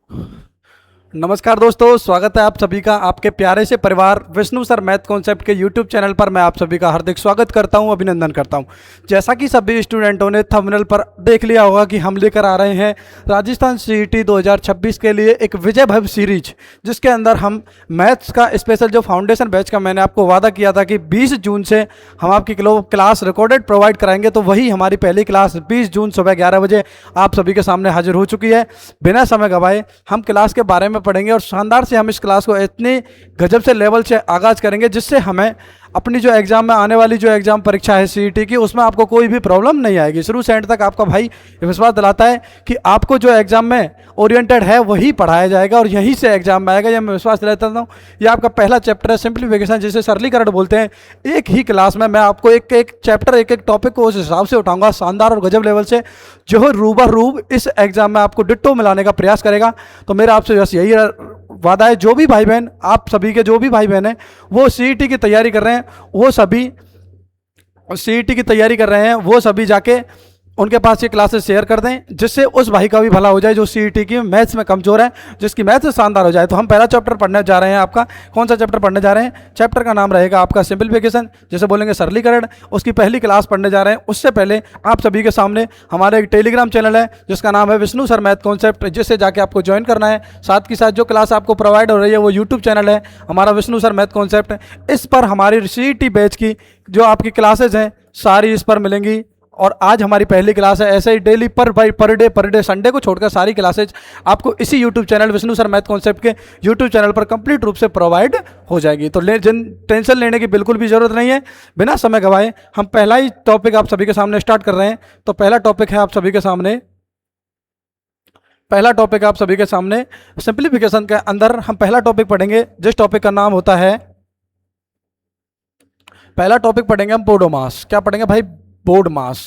नमस्कार दोस्तों, स्वागत है आप सभी का आपके प्यारे से परिवार विष्णु सर मैथ कॉन्सेप्ट के यूट्यूब चैनल पर। मैं आप सभी का हार्दिक स्वागत करता हूं, अभिनंदन करता हूं। जैसा कि सभी स्टूडेंटों ने थंबनेल पर देख लिया होगा कि हम लेकर आ रहे हैं राजस्थान सीईटी 2026 के लिए एक विजय भव सीरीज, जिसके अंदर हम मैथ्स का स्पेशल जो फाउंडेशन बैच का मैंने आपको वादा किया था कि 20 जून से हम आपकी क्लास रिकॉर्डेड प्रोवाइड कराएंगे, तो वही हमारी पहली क्लास 20 जून सुबह 11 बजे आप सभी के सामने हाजिर हो चुकी है। बिना समय गवाए हम क्लास के बारे में पढ़ेंगे और शानदार से हम इस क्लास को इतनी गजब से लेवल से आगाज करेंगे जिससे हमें अपनी जो एग्जाम में आने वाली जो एग्जाम परीक्षा है सीईटी की, उसमें आपको कोई भी प्रॉब्लम नहीं आएगी। शुरू से एंड तक आपका भाई ये विश्वास दिलाता है कि आपको जो एग्जाम में ओरिएंटेड है वही पढ़ाया जाएगा और यहीं से एग्जाम में आएगा। ये मैं विश्वास दिलाता हूँ। ये आपका पहला चैप्टर है सिंप्लीफिकेशन, जिसे सरलीकरण बोलते हैं। एक ही क्लास में मैं आपको एक एक चैप्टर एक एक टॉपिक को उस हिसाब से उठाऊंगा शानदार और गजब लेवल से, जो रूबरू इस एग्जाम में आपको डिट्टो मिलाने का प्रयास करेगा। तो मेरा आपसे बस यही वादा है, जो भी भाई बहन आप सभी के जो भी भाई बहन हैं वो सीईटी की तैयारी कर रहे हैं, वो सभी सीईटी की तैयारी कर रहे हैं, वो सभी जाके उनके पास ये क्लासेस शेयर कर दें, जिससे उस भाई का भी भला हो जाए जो सीईटी की मैथ्स में कमजोर है, जिसकी मैथ्स शानदार हो जाए। तो हम पहला चैप्टर पढ़ने जा रहे हैं। आपका कौन सा चैप्टर पढ़ने जा रहे हैं? चैप्टर का नाम रहेगा आपका सिंप्लीफिकेशन, जैसे बोलेंगे सरलीकरण। उसकी पहली क्लास पढ़ने जा रहे हैं। उससे पहले आप सभी के सामने हमारा एक टेलीग्राम चैनल है जिसका नाम है विष्णु सर मैथ कॉन्सेप्ट, जिससे जाके आपको ज्वाइन करना है। साथ के साथ जो क्लास आपको प्रोवाइड हो रही है वो यूट्यूब चैनल है हमारा विष्णु सर मैथ कॉन्सेप्ट। इस पर हमारी सीईटी बैच की जो आपकी क्लासेज हैं सारी इस पर मिलेंगी। और आज हमारी पहली क्लास है। ऐसे ही डेली पर डे संडे को छोड़कर सारी क्लासेज आपको इसी YouTube channel Vishnu sir math concept के यूट्यूब चैनल पर कंप्लीट रूप से प्रोवाइड हो जाएगी। तो टेंशन लेने की बिल्कुल भी जरूरत नहीं है। बिना समय गवाए हम पहला ही टॉपिक आप सभी के सामने स्टार्ट कर रहे हैं। तो पहला टॉपिक है आप सभी के सामने सिंप्लीफिकेशन के अंदर हम पहला टॉपिक पढ़ेंगे, जिस टॉपिक का नाम होता है, पहला टॉपिक पढ़ेंगे हम बोर्ड मास। क्या पढ़ेंगे भाई? बोर्ड मास।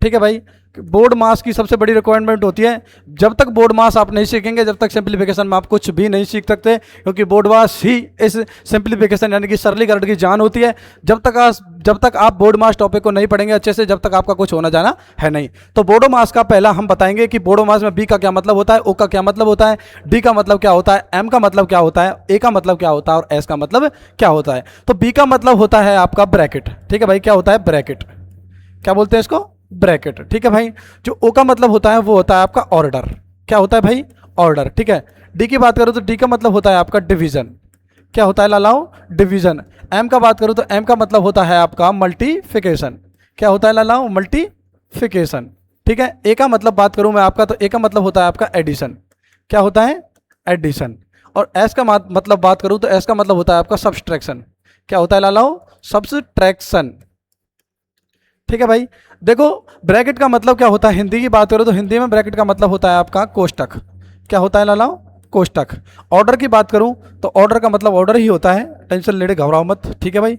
ठीक है भाई। बोर्ड मास की सबसे बड़ी रिक्वायरमेंट होती है, जब तक बोर्ड मास आप नहीं सीखेंगे जब तक सिंप्लीफिकेशन में आप कुछ भी नहीं सीख सकते, क्योंकि बोर्ड मास ही इस सिंप्लीफिकेशन यानी कि सरलीकरण की जान होती है। जब तक आप बोर्ड मास टॉपिक को नहीं पढ़ेंगे अच्छे से, जब तक आपका कुछ होना जाना है नहीं। तो बोर्ड मास का पहला हम बताएंगे कि बोर्ड मास में बी का क्या मतलब होता है, ओ का क्या मतलब होता है, डी का मतलब क्या होता है, एम का मतलब क्या होता है, ए का मतलब क्या होता है और एस का मतलब क्या होता है। तो बी का मतलब होता है आपका ब्रैकेट। ठीक है भाई। क्या होता है? ब्रैकेट। क्या बोलते हैं इसको? ब्रैकेट। ठीक है भाई। जो ओ का मतलब होता है वो होता है आपका ऑर्डर। क्या होता है भाई? ऑर्डर। ठीक है। डी की बात करूं तो डी का मतलब होता है आपका डिवीजन। क्या होता है लालाओ? डिवीजन। एम का बात करूं तो एम का मतलब होता है आपका मल्टीफिकेशन। क्या होता है लालाओ? मल्टीफिकेशन। ठीक है। ए का मतलब बात करूं मैं आपका, तो ए का मतलब होता है आपका एडिशन। क्या होता है? एडिशन। और एस का मतलब बात करूं तो एस का मतलब होता है आपका सब्सट्रैक्शन। क्या होता है लालाओ? सब्सट्रैक्शन। ठीक है भाई। देखो, ब्रैकेट का मतलब क्या होता है, हिंदी की बात करो तो हिंदी में ब्रैकेट का मतलब होता है आपका कोष्टक। क्या होता है लालाओ? कोष्टक। ऑर्डर की बात करूं तो ऑर्डर का मतलब ऑर्डर ही होता है, टेंशन लेने घबराओ मत। ठीक है भाई।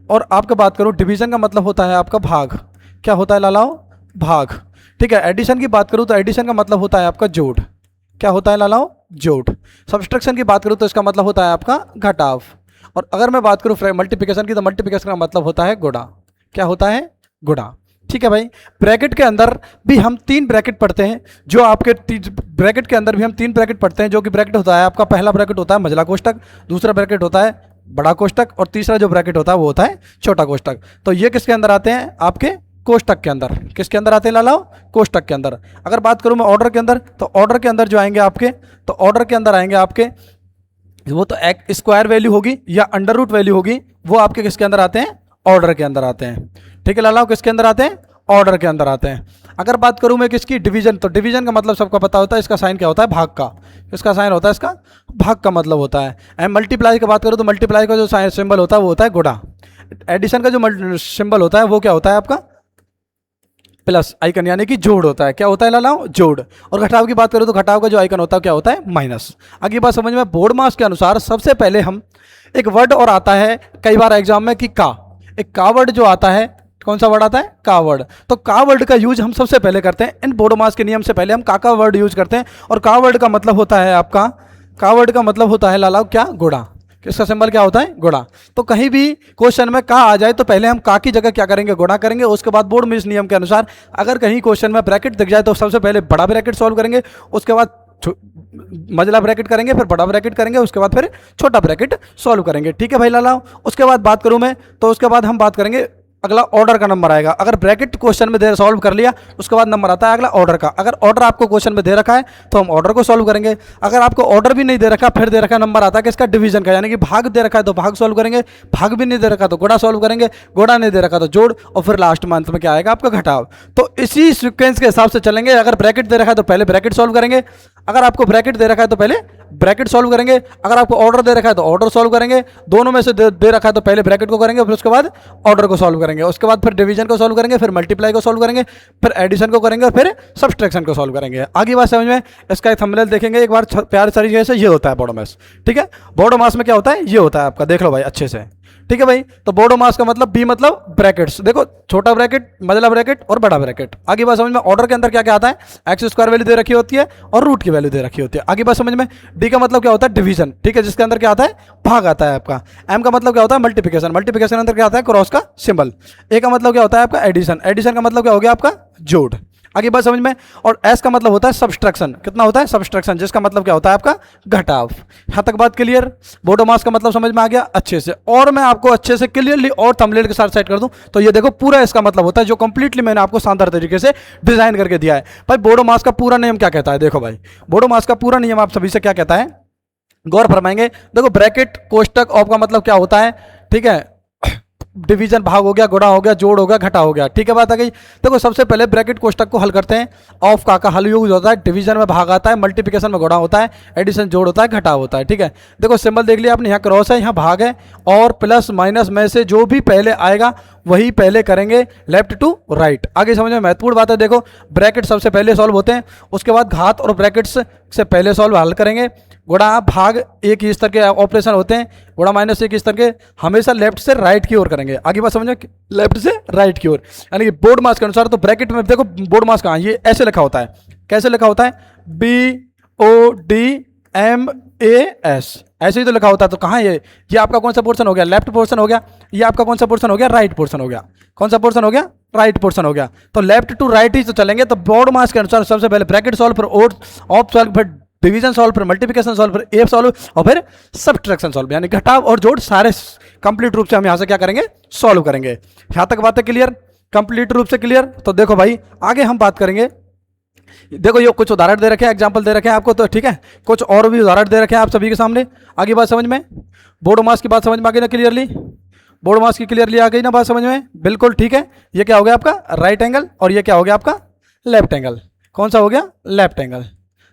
और आपका बात करूं डिवीजन का मतलब होता है आपका भाग। क्या होता है लालाओ? भाग। ठीक है। एडिशन की बात करूं तो एडिशन का मतलब होता है आपका जोड़। क्या होता है लालाओ? जोड़। सब्सट्रैक्शन की बात करूं तो इसका मतलब होता है आपका घटाव। और अगर मैं बात करूं मल्टीप्लिकेशन की, तो मल्टीप्लिकेशन का मतलब होता है गुणा। क्या होता है? गुणा। ठीक है भाई। ब्रैकेट के अंदर भी हम तीन ब्रैकेट पढ़ते हैं, जो आपके ब्रैकेट के अंदर भी हम तीन ब्रैकेट पढ़ते हैं, जो कि ब्रैकेट होता है आपका, पहला ब्रैकेट होता है मझला कोष्टक, दूसरा ब्रैकेट होता है बड़ा कोष्टक और तीसरा जो ब्रैकेट होता है वो होता है छोटा कोष्टक। तो ये किसके अंदर आते हैं? आपके कोष्टक के अंदर। किसके अंदर आते हैं लालाओ? कोष्टक के अंदर। अगर बात करूं मैं ऑर्डर के अंदर, तो ऑर्डर के अंदर जो आएंगे आपके, तो ऑर्डर के अंदर आएंगे आपके, वो तो एक स्क्वायर वैल्यू होगी या अंडर रूट वैल्यू होगी, वो आपके किसके अंदर आते हैं? ऑर्डर के अंदर आते हैं। ठीक है लालाओ। किसके अंदर आते हैं? ऑर्डर के अंदर आते हैं। अगर बात करूं मैं किसकी? डिवीजन। तो डिवीजन का मतलब सबको पता होता है, इसका साइन क्या होता है? भाग का। इसका साइन होता है, इसका भाग का मतलब होता है। एंड मल्टीप्लाई की बात करूं तो मल्टीप्लाई का जो साइन सिंबल होता है वो होता है गुणा। एडिशन का जो सिंबल होता है वो क्या होता है आपका? प्लस आइकन, यानी कि जोड़ होता है। क्या होता है लालाओ? जोड़। और घटाव की बात करूं तो घटाव का जो आइकन होता है क्या होता है? माइनस। आगे बात समझ में। बोर्ड मास के अनुसार सबसे पहले हम एक वर्ड और आता है कई बार एग्जाम में कि का, एक का वर्ड जो आता है, कौन सा वर्ड आता है? का वर्ड। तो का वर्ड का यूज हम सबसे पहले करते हैं। इन बोर्ड मास के नियम से पहले हम का वर्ड यूज करते हैं। और का वर्ड का मतलब होता है आपका, का वर्ड का मतलब होता है लालाओ क्या? गुणा। इसका सिंबल क्या होता है? गुणा। तो कहीं भी क्वेश्चन में का आ जाए तो पहले हम का की जगह क्या करेंगे? गुणा करेंगे। उसके बाद बोर्ड में इस नियम के अनुसार अगर कहीं क्वेश्चन में ब्रैकेट दिख जाए तो सबसे पहले बड़ा ब्रैकेट सॉल्व करेंगे, उसके बाद मझला ब्रैकेट करेंगे, फिर बड़ा ब्रैकेट करेंगे, उसके बाद फिर छोटा ब्रैकेट सॉल्व करेंगे। ठीक है भाई लाला। उसके बाद बात करूं मैं, तो उसके बाद हम बात करेंगे अगला ऑर्डर का नंबर आएगा। अगर ब्रैकेट क्वेश्चन में दे सॉल्व कर लिया, उसके बाद नंबर आता है अगला ऑर्डर का। अगर ऑर्डर आपको क्वेश्चन में दे रखा है तो हम ऑर्डर को सॉल्व करेंगे। अगर आपको ऑर्डर भी नहीं दे रखा, फिर दे रखा नंबर आता है कि इसका डिवीजन का, यानी कि भाग दे रखा है तो भाग सॉल्व करेंगे, भाग भी नहीं दे रखा तो गुणा सॉल्व करेंगे, गुणा नहीं दे रखा तो जोड़, और फिर लास्ट मंथ में क्या आएगा आपका घटाव। तो इसी सीक्वेंस के हिसाब से चलेंगे। अगर ब्रैकेट दे रखा है तो पहले ब्रैकेट सॉल्व करेंगे, अगर आपको ब्रैकेट दे रखा है तो पहले ब्रैकेट सॉल्व करेंगे, अगर आपको ऑर्डर दे रखा है तो ऑर्डर सॉल्व करेंगे, दोनों में से दे रखा है तो पहले ब्रैकेट को करेंगे, फिर उसके बाद ऑर्डर को सॉल्व करेंगे, उसके बाद फिर डिवीजन को सॉल्व करेंगे, फिर मल्टीप्लाई को सॉल्व करेंगे, फिर एडिशन को करेंगे, फिर सब्सट्रैक्शन को सॉल्व करेंगे। आगे बात समझ में। इसका एक थंबनेल देखेंगे एक बार प्यार तरीके से। ये होता है बोर्ड मास। ठीक है, बोर्ड मास में क्या होता है, ये होता है आपका, देख लो भाई अच्छे से। ठीक है भाई। तो बोर्ड मास का मतलब बी मतलब ब्रैकेट्स, देखो छोटा ब्रैकेट, मझला ब्रैकेट और बड़ा ब्रैकेट। आगे बात समझ में। ऑर्डर के अंदर क्या क्या आता है, एक्स स्क्वायर वैल्यू दे रखी होती है और रूट की वैल्यू दे रखी होती है। आगे बात समझ में। डी का मतलब क्या होता है, डिवीजन। ठीक है, जिसके अंदर क्या आता है, भाग आता है आपका। एम का मतलब क्या होता है, मल्टीप्लिकेशन। मल्टीप्लिकेशन के अंदर क्या आता है, क्रॉस का सिंबल। ए का मतलब क्या होता है आपका, एडिशन। एडिशन का मतलब क्या हो गया आपका, जोड़। आगे बात समझ में। और एस का मतलब होता है सब्सट्रैक्शन। कितना होता है, सब्सट्रैक्शन, जिसका मतलब क्या होता है आपका, घटाव। यहां तक बात क्लियर। बोर्ड मास का मतलब समझ में आ गया अच्छे से। और मैं आपको अच्छे से क्लियरली और थंबनेल के साथ सेट कर दूं तो ये देखो पूरा इसका मतलब होता है, जो कंप्लीटली मैंने आपको शानदार तरीके से डिजाइन करके दिया है। भाई बोर्ड मास का पूरा नियम क्या कहता है, देखो भाई बोर्ड मास का पूरा नियम आप सभी से क्या कहता है, गौर फरमाएंगे। देखो ब्रैकेट कोष्टक ऑफ का मतलब क्या होता है, ठीक है, डिवीजन भाग हो गया, गुणा हो गया, जोड़ हो गया, घटा हो गया। ठीक है, बात आ गई। देखो सबसे पहले ब्रैकेट कोष्टक को हल करते हैं। ऑफ का हल यूज होता है, डिवीजन में भाग आता है, मल्टीप्लिकेशन में गुणा होता है, एडिशन जोड़ होता है, घटाव होता है। ठीक है, देखो सिंबल देख लिया आपने, यहाँ क्रॉस है, यहाँ भाग है, और प्लस माइनस में से जो भी पहले आएगा वही पहले करेंगे, लेफ्ट टू राइट। आगे समझ में महत्वपूर्ण बात है। देखो ब्रैकेट सबसे पहले सॉल्व होते हैं, उसके बाद घात और ब्रैकेट्स से पहले सॉल्व हल करेंगे। गुणा भाग एक ही स्तर के ऑपरेशन होते हैं, गुणा माइनस एक स्तर के हमेशा लेफ्ट से राइट की ओर करेंगे। आगे बात समझो, लेफ्ट से राइट की ओर, यानी कि बोर्ड मास के अनुसार। तो ब्रैकेट में देखो बोर्ड मास कहाँ, ये ऐसे लिखा होता है। कैसे लिखा होता है, BODMAS, ऐसे ही तो लिखा होता है। तो कहाँ ये आपका कौन सा पोर्शन हो गया, लेफ्ट पोर्शन हो गया। ये आपका कौन सा पोर्शन हो गया, राइट पोर्शन हो गया। कौन सा पोर्शन हो गया, राइट पोर्शन हो गया। तो लेफ्ट टू राइट ही तो चलेंगे। तो बोर्ड मास के अनुसार सबसे पहले ब्रैकेट सॉल्व, फिर ऑफ सॉल्व, फिर डिवीजन सॉल्व, फिर मल्टीप्लिकेशन सॉल्व, फिर एफ सॉल्व, और फिर सब्ट्रैक्शन सॉल्व, यानी घटाव और जोड़ सारे कंप्लीट रूप से हम यहां से क्या करेंगे, सॉल्व करेंगे। यहां तक बातें क्लियर, कंप्लीट रूप से क्लियर। तो देखो भाई आगे हम बात करेंगे। देखो ये कुछ उदाहरण दे रखे हैं, एग्जांपल दे रखे हैं आपको, तो ठीक है, कुछ और भी उदाहरण दे रखे हैं आप सभी के सामने। आगे बात समझ में, बोर्ड मास की बात समझ में आ गई ना क्लियरली, बोर्ड मास की क्लियरली आ गई ना बात समझ में, बिल्कुल ठीक है। ये क्या हो गया आपका राइट एंगल, और ये क्या हो गया आपका लेफ्ट एंगल। कौन सा हो गया, लेफ्ट एंगल।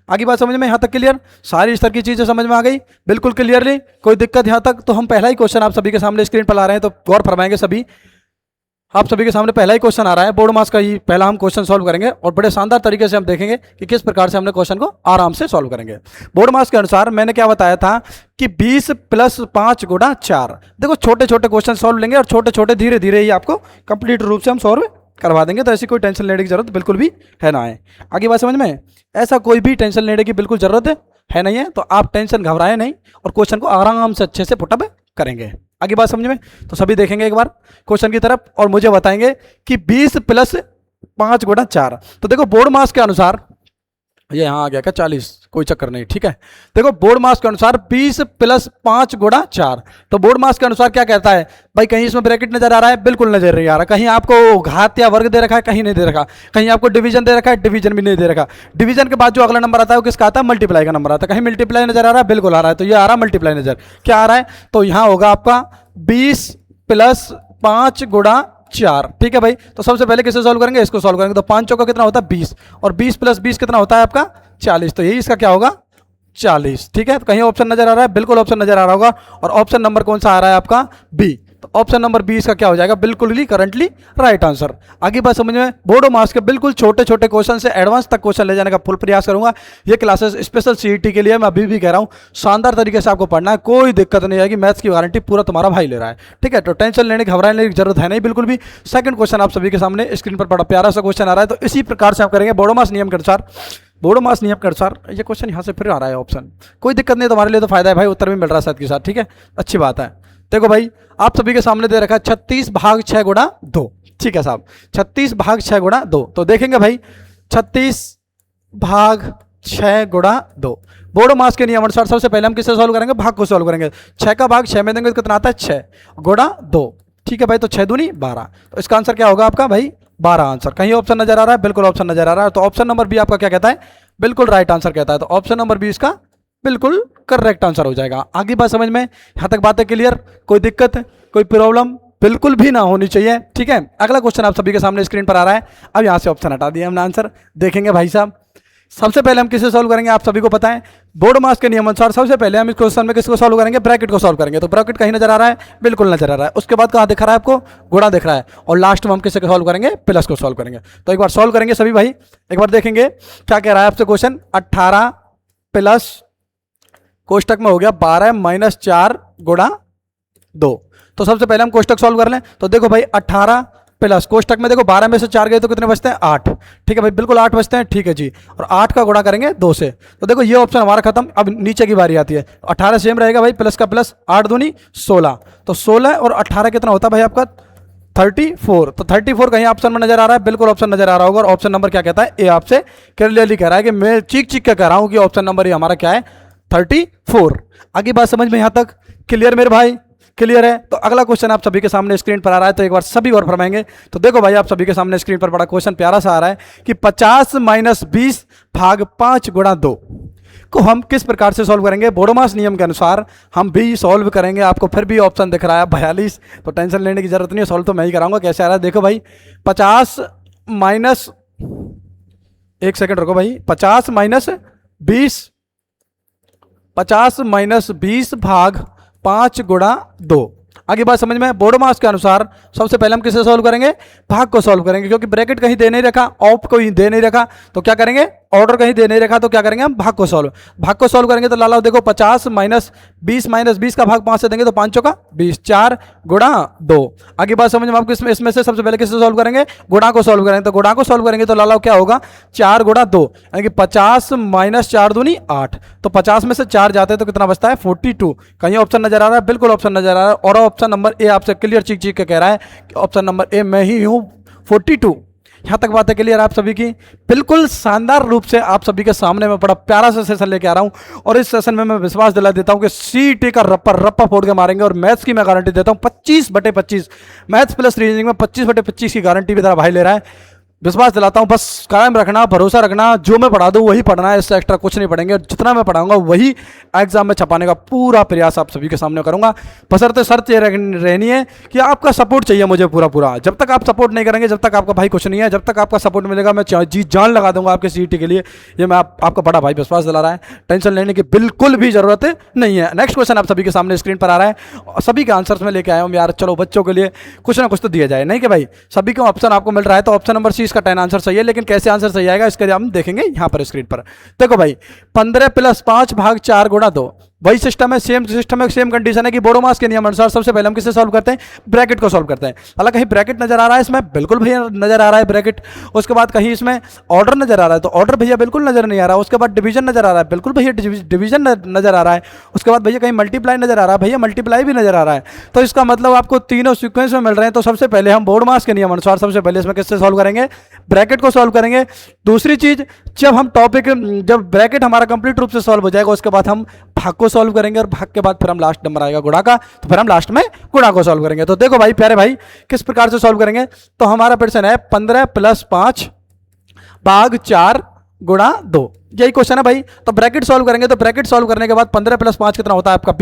आगे बात समझ में, यहाँ तक क्लियर, सारी स्तर की चीजें समझ में आ गई बिल्कुल क्लियरली, कोई दिक्कत यहाँ तक। तो हम पहला ही क्वेश्चन आप सभी के सामने स्क्रीन पर ला रहे हैं, तो गौर फरमाएंगे सभी। आप सभी के सामने पहला ही क्वेश्चन आ रहा है, बोर्ड मास का ही पहला हम क्वेश्चन सॉल्व करेंगे, और बड़े शानदार तरीके से हम देखेंगे कि किस प्रकार से हमने क्वेश्चन को आराम से सॉल्व करेंगे। बोर्ड मास के अनुसार मैंने क्या बताया था कि 20 + 5 × 4। देखो छोटे छोटे क्वेश्चन सॉल्व लेंगे, और छोटे छोटे धीरे धीरे ही आपको कंप्लीट रूप से हम सॉल्व करवा देंगे। तो ऐसी कोई टेंशन लेने की जरूरत बिल्कुल भी है ना है। आगे बात समझ में, ऐसा कोई भी टेंशन लेने की बिल्कुल जरूरत है नहीं है। तो आप टेंशन घबराए नहीं, और क्वेश्चन को आराम से अच्छे से पुटअप करेंगे। आगे बात समझ में, तो सभी देखेंगे एक बार क्वेश्चन की तरफ, और मुझे बताएंगे कि 20 + 5 × 4। तो देखो बोर्ड मास के अनुसार, ये यहाँ आ गया क्या 40, कोई चक्कर नहीं, ठीक है। देखो बोर्ड मास के अनुसार 20 + 5 × 4। तो बोर्ड मास के अनुसार क्या कहता है भाई, कहीं इसमें ब्रैकेट नजर आ रहा है, बिल्कुल नजर नहीं आ रहा। कहीं आपको घात या वर्ग दे रखा है, कहीं नहीं दे रखा। कहीं आपको डिवीजन दे रखा है, डिवीजन भी नहीं दे रखा। डिवीजन के बाद जो अगला नंबर आता है वो किसका आता है, मल्टीप्लाई का नंबर आता है। कहीं मल्टीप्लाई नजर आ रहा है, बिल्कुल आ रहा है। तो ये आ रहा है मल्टीप्लाई नजर, क्या आ रहा है, तो यहाँ होगा आपका 20 + 5 × 4। ठीक है भाई। तो सबसे पहले किसे सॉल्व करेंगे, इसको सॉल्व करेंगे। तो 5 चौका कितना होता है 20, और 20 + 20 कितना होता है आपका 40। तो यही इसका क्या होगा 40। ठीक है, तो कहीं ऑप्शन नजर आ रहा है, बिल्कुल ऑप्शन नजर आ रहा होगा। और ऑप्शन नंबर कौन सा आ रहा है आपका, बी। तो ऑप्शन नंबर 20 का क्या हो जाएगा, बिल्कुल ही करंटली राइट आंसर। आगे बात समझ में, बोर्ड मास के बिल्कुल छोटे छोटे क्वेश्चन से एडवांस तक क्वेश्चन ले जाने का फुल प्रयास करूंगा। ये क्लासेस स्पेशल सीईटी के लिए, मैं अभी भी कह रहा हूं, शानदार तरीके से आपको पढ़ना है, कोई दिक्कत नहीं आएगी। मैथ्स की गारंटी पूरा तुम्हारा भाई ले रहा है, ठीक है। तो टेंशन लेने घबराने की जरूरत है नहीं बिल्कुल भी। सेकंड क्वेश्चन आप सभी के सामने स्क्रीन पर बड़ा प्यारा सा क्वेश्चन आ रहा है। तो इसी प्रकार से आप करेंगे बोर्ड मास नियम के अनुसार। बोर्ड मास नियम के अनुसार ये क्वेश्चन यहाँ से फिर आ रहा है ऑप्शन, कोई दिक्कत नहीं, तुम्हारे लिए तो फायदा है भाई, उत्तर भी मिल रहा है साथ के साथ, ठीक है, अच्छी बात है। देखो भाई आप सभी के सामने दे रखा है 36 भाग 6 × 2। ठीक है साहब, 36 भाग 6 × 2। तो देखेंगे भाई 36 भाग 6 गुणा 2। बोर्ड मास के नियम अनुसार सबसे पहले हम किससे सॉल्व करेंगे, भाग को सॉल्व करेंगे। 6 का भाग 6 में देंगे तो कितना आता है 6 गुणा 2। ठीक है भाई, तो 6 दूनी 12, तो इसका आंसर क्या होगा आपका भाई 12 आंसर। कहीं ऑप्शन नजर आ रहा है, बिल्कुल ऑप्शन नजर आ रहा है, तो ऑप्शन नंबर बी आपका क्या कहता है, बिल्कुल राइट आंसर कहता है। तो ऑप्शन नंबर बी इसका बिल्कुल करेक्ट आंसर हो जाएगा। आगे बात समझ में, यहाँ तक बातें क्लियर, कोई दिक्कत कोई प्रॉब्लम बिल्कुल भी ना होनी चाहिए। ठीक है, अगला क्वेश्चन आप सभी के सामने स्क्रीन पर आ रहा है। अब यहाँ से ऑप्शन हटा दिया हमने, आंसर देखेंगे भाई साहब। सबसे पहले हम किसे सॉल्व करेंगे, आप सभी को पता है बोर्ड मास के नियम अनुसार सबसे पहले हम इस क्वेश्चन में किसको सॉल्व करेंगे, ब्रैकेट को सॉल्व करेंगे। तो ब्रैकेट कहीं नजर आ रहा है, बिल्कुल नजर आ रहा है। उसके बाद कहाँ दिख रहा है आपको, गुणा दिख रहा है, और लास्ट में हम किसे सॉल्व करेंगे, प्लस को सॉल्व करेंगे। तो एक बार सॉल्व करेंगे सभी भाई, एक बार देखेंगे क्या कह रहा है आपसे क्वेश्चन। 18 प्लस कोष्टक में हो गया 12 माइनस 4 गुणा 2। तो सबसे पहले हम कोष्टक सॉल्व कर लें। तो देखो भाई 18 प्लस कोष्टक में देखो 12 में से 4 गए तो कितने बचते हैं 8। ठीक है भाई, बिल्कुल 8 बचते हैं। ठीक है जी, और 8 का गुणा करेंगे 2 से। तो देखो ये ऑप्शन हमारा खत्म। अब नीचे की बारी आती है, 18 सेम रहेगा भाई, प्लस का प्लस, 8 दूनी 16। तो 16 और 18 कितना होता है भाई आपका 34। तो 34 कहीं ऑप्शन में नजर आ रहा है, बिल्कुल ऑप्शन नजर आ रहा होगा। और ऑप्शन नंबर क्या कहता है, ए आपसे क्लियरली कह रहा है कि मैं चीख चीख के कह रहा हूँ कि ऑप्शन नंबर ये हमारा क्या है 34। आगे बात समझ में यहाँ तक क्लियर मेरे भाई, क्लियर है। तो अगला क्वेश्चन आप सभी के सामने स्क्रीन पर आ रहा है, तो एक बार सभी और फरमाएंगे। तो देखो भाई आप सभी के सामने स्क्रीन पर बड़ा क्वेश्चन प्यारा सा आ रहा है कि 50 माइनस 20 भाग 5 गुणा 2 को हम किस प्रकार से सॉल्व करेंगे। बोडोमास नियम के अनुसार हम भी सॉल्व करेंगे। आपको फिर भी ऑप्शन दिख रहा है 42, तो टेंशन लेने की जरूरत नहीं है, सॉल्व तो मैं ही कराऊंगा। कैसे आ रहा है देखो भाई, 50 माइनस, एक सेकंड रुको भाई, 50 माइनस 20 भाग 5 गुणा 2। आगे बात समझ में, बोडोमास के अनुसार सबसे पहले हम किसे सॉल्व करेंगे, भाग को सॉल्व करेंगे। क्योंकि ब्रैकेट कहीं दे नहीं रखा, ऑप को दे नहीं रखा, तो क्या करेंगे, ऑर्डर कहीं दे नहीं रखा, तो क्या करेंगे हम भाग को सॉल्व करेंगे। तो लाला देखो 50 माइनस 20 का भाग 5 से देंगे तो 5 का 20, 4 गुणा 2। आगे बात समझ में आपको, इसमें से सबसे पहले किससे सॉल्व करेंगे, गुणा को सॉल्व करेंगे। तो गुणा को सॉल्व करेंगे तो लाला क्या होगा 4 गुणा 2, यानी कि 50 माइनस 4 दूनी 8। तो 50 में से 4 जाते हैं तो कितना बचता है 42। कहीं ऑप्शन नजर आ रहा है, बिल्कुल ऑप्शन नजर आ रहा है। और ऑप्शन नंबर ए आपसे क्लियर चीख चीख के कह रहा है कि ऑप्शन नंबर ए मैं ही हूँ 42। यहाँ तक बात है क्लियर आप सभी की, बिल्कुल शानदार रूप से आप सभी के सामने मैं बड़ा प्यारा सा सेशन लेके आ रहा हूँ। और इस सेशन में मैं विश्वास दिला देता हूँ कि सीईटी का रप्पा फोड़ के मारेंगे। और मैथ्स की मैं गारंटी देता हूँ 25/25, मैथ्स प्लस रीजनिंग में 25/25 की गारंटी भी तेरा भाई ले रहा है। विश्वास दिलाता हूँ, बस कायम रखना, भरोसा रखना, जो मैं पढ़ा दूँ वही पढ़ना है, इससे एक्स्ट्रा कुछ नहीं पढ़ेंगे। जितना मैं पढ़ाऊंगा वही एग्जाम में छपाने का पूरा प्रयास आप सभी के सामने करूंगा। बशर्ते शर्त ये रहनी है कि आपका सपोर्ट चाहिए मुझे पूरा। जब तक आप सपोर्ट नहीं करेंगे, जब तक आपका भाई कुछ नहीं है, जब तक आपका सपोर्ट मिलेगा मैं जी जान लगा दूंगा आपके सीईटी के लिए। ये मैं आपका बड़ा भाई विश्वास दिला रहा है, टेंशन लेने की बिल्कुल भी जरूरत नहीं है। नेक्स्ट क्वेश्चन आप सभी के सामने स्क्रीन पर आ रहा है, सभी के आंसर्स में लेके आया हूँ यार। चलो बच्चों के लिए कुछ ना कुछ तो दिया जाए, नहीं कि भाई सभी को ऑप्शन आपको मिल रहा है। तो ऑप्शन नंबर सी इसका 10 आंसर सही है, लेकिन कैसे आंसर सही आएगा इसके लिए हम देखेंगे यहाँ पर स्क्रीन पर। देखो भाई 15 + 5 भाग 4 गुणा 2, वही सिस्टम है, सेम कंडीशन है कि बोडोमास के नियम अनुसार सबसे पहले हम किससे सॉल्व करते हैं, ब्रैकेट को सॉल्व करते हैं। हालांकि कहीं ब्रैकेट नजर आ रहा है इसमें, बिल्कुल भैया नजर आ रहा है ब्रैकेट। उसके बाद कहीं इसमें ऑर्डर नजर आ रहा है, तो ऑर्डर भैया बिल्कुल नजर नहीं आ रहा। उसके बाद डिवीजन नजर आ रहा है, बिल्कुल भैया डिवीजन नजर आ रहा है। उसके बाद भैया कहीं मल्टीप्लाई नजर आ रहा है, भैया मल्टीप्लाई भी नजर आ रहा है। तो इसका मतलब आपको तीनों सीक्वेंस में मिल रहे हैं। तो सबसे पहले हम बोडोमास के नियम अनुसार सबसे पहले इसमें किससे सॉल्व करेंगे, ब्रैकेट को सॉल्व करेंगे। दूसरी चीज, जब ब्रैकेट हमारा कंप्लीट रूप से सॉल्व हो जाएगा, उसके बाद हम भाग को सॉल्व करेंगे। और भाग के बाद फिर हम लास्ट नंबर आएगा गुणा का, तो फिर हम लास्ट में गुणा को सॉल्व करेंगे। तो देखो भाई प्यारे भाई किस प्रकार से सॉल्व करेंगे। तो हमारा प्रश्न है 15 + 5 भाग 4 गुणा 2, यही क्वेश्चन है भाई। तो ब्रैकेट सॉल्व करेंगे, तो ब्रैकेट सॉल्व करने के बाद 15 + 5 कितना होता है आपका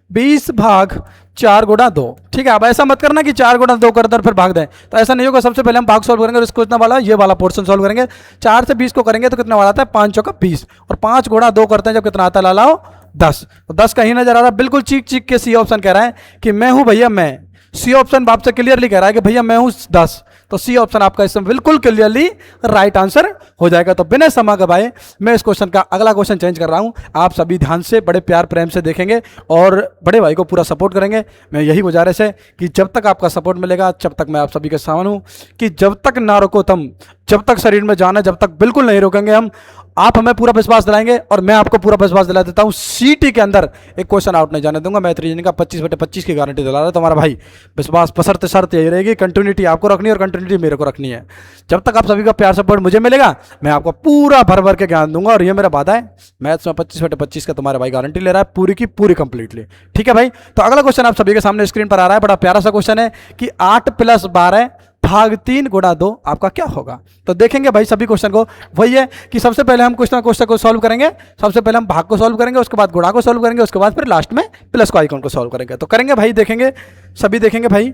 20 भाग 4 गुणा 2। ठीक है, अब ऐसा मत करना कि 4 गुणा 2 कर दो फिर भाग दें, तो ऐसा नहीं होगा। सबसे पहले हम भाग सॉल्व करेंगे और इसको इतना वाला ये वाला पोर्शन सॉल्व करेंगे। 4 से 20 को करेंगे तो कितना वाला आता है 5 × 20, और 5 गुणा 2 करते हैं जब कितना आता है लालाओ 10। तो 10 कहीं नजर आ रहा है, बिल्कुल चीख के सी ऑप्शन कह रहा है कि मैं हूं भैया मैं। सी ऑप्शन आपसे क्लियरली कह रहा है कि भैया मैं हूं 10। तो सी ऑप्शन आपका इसमें बिल्कुल क्लियरली राइट आंसर हो जाएगा। तो बिना समय गवाए मैं इस क्वेश्चन का अगला क्वेश्चन चेंज कर रहा हूं। आप सभी ध्यान से बड़े प्यार प्रेम से देखेंगे और बड़े भाई को पूरा सपोर्ट करेंगे। मैं यही गुजारिश है कि जब तक आपका सपोर्ट मिलेगा, जब तक मैं आप सभी के सामने हूं कि जब तक ना रोको तुम, जब तक शरीर में जान है, जब तक बिल्कुल नहीं रोकेंगे हम। आप हमें पूरा विश्वास दिलाएंगे और मैं आपको पूरा विश्वास दिला देता हूँ। सीटी के अंदर एक क्वेश्चन आउट नहीं जाने दूंगा। मैथ रीजनिंग का 25/25 की गारंटी दिला रहा है तो हमारा भाई विश्वास बशर्ते शर्त यही रहेगी, कंटिन्यूटी आपको रखनी है और कंटिन्यूटी मेरे को रखनी है। जब तक आप सभी का प्यार सपोर्ट मुझे मिलेगा मैं आपको पूरा भर भर के ज्ञान दूंगा और ये मेरा वादा है। मैथ्स में 25/25 का तुम्हारा भाई गारंटी ले रहा है पूरी की पूरी कंप्लीटली। ठीक है भाई, तो अगला क्वेश्चन आप सभी के सामने स्क्रीन पर आ रहा है। बड़ा प्यारा सा क्वेश्चन है कि 8 + 12 भाग 3 गुणा 2 आपका क्या होगा। तो देखेंगे भाई सभी क्वेश्चन को, वही है कि सबसे पहले हम क्वेश्चन को सॉल्व करेंगे। सबसे पहले हम भाग को सॉल्व करेंगे, उसके बाद गुणा को सॉल्व करेंगे, उसके बाद फिर लास्ट में प्लस को आइकन को सॉल्व करेंगे। तो करेंगे भाई, देखेंगे सभी, देखेंगे भाई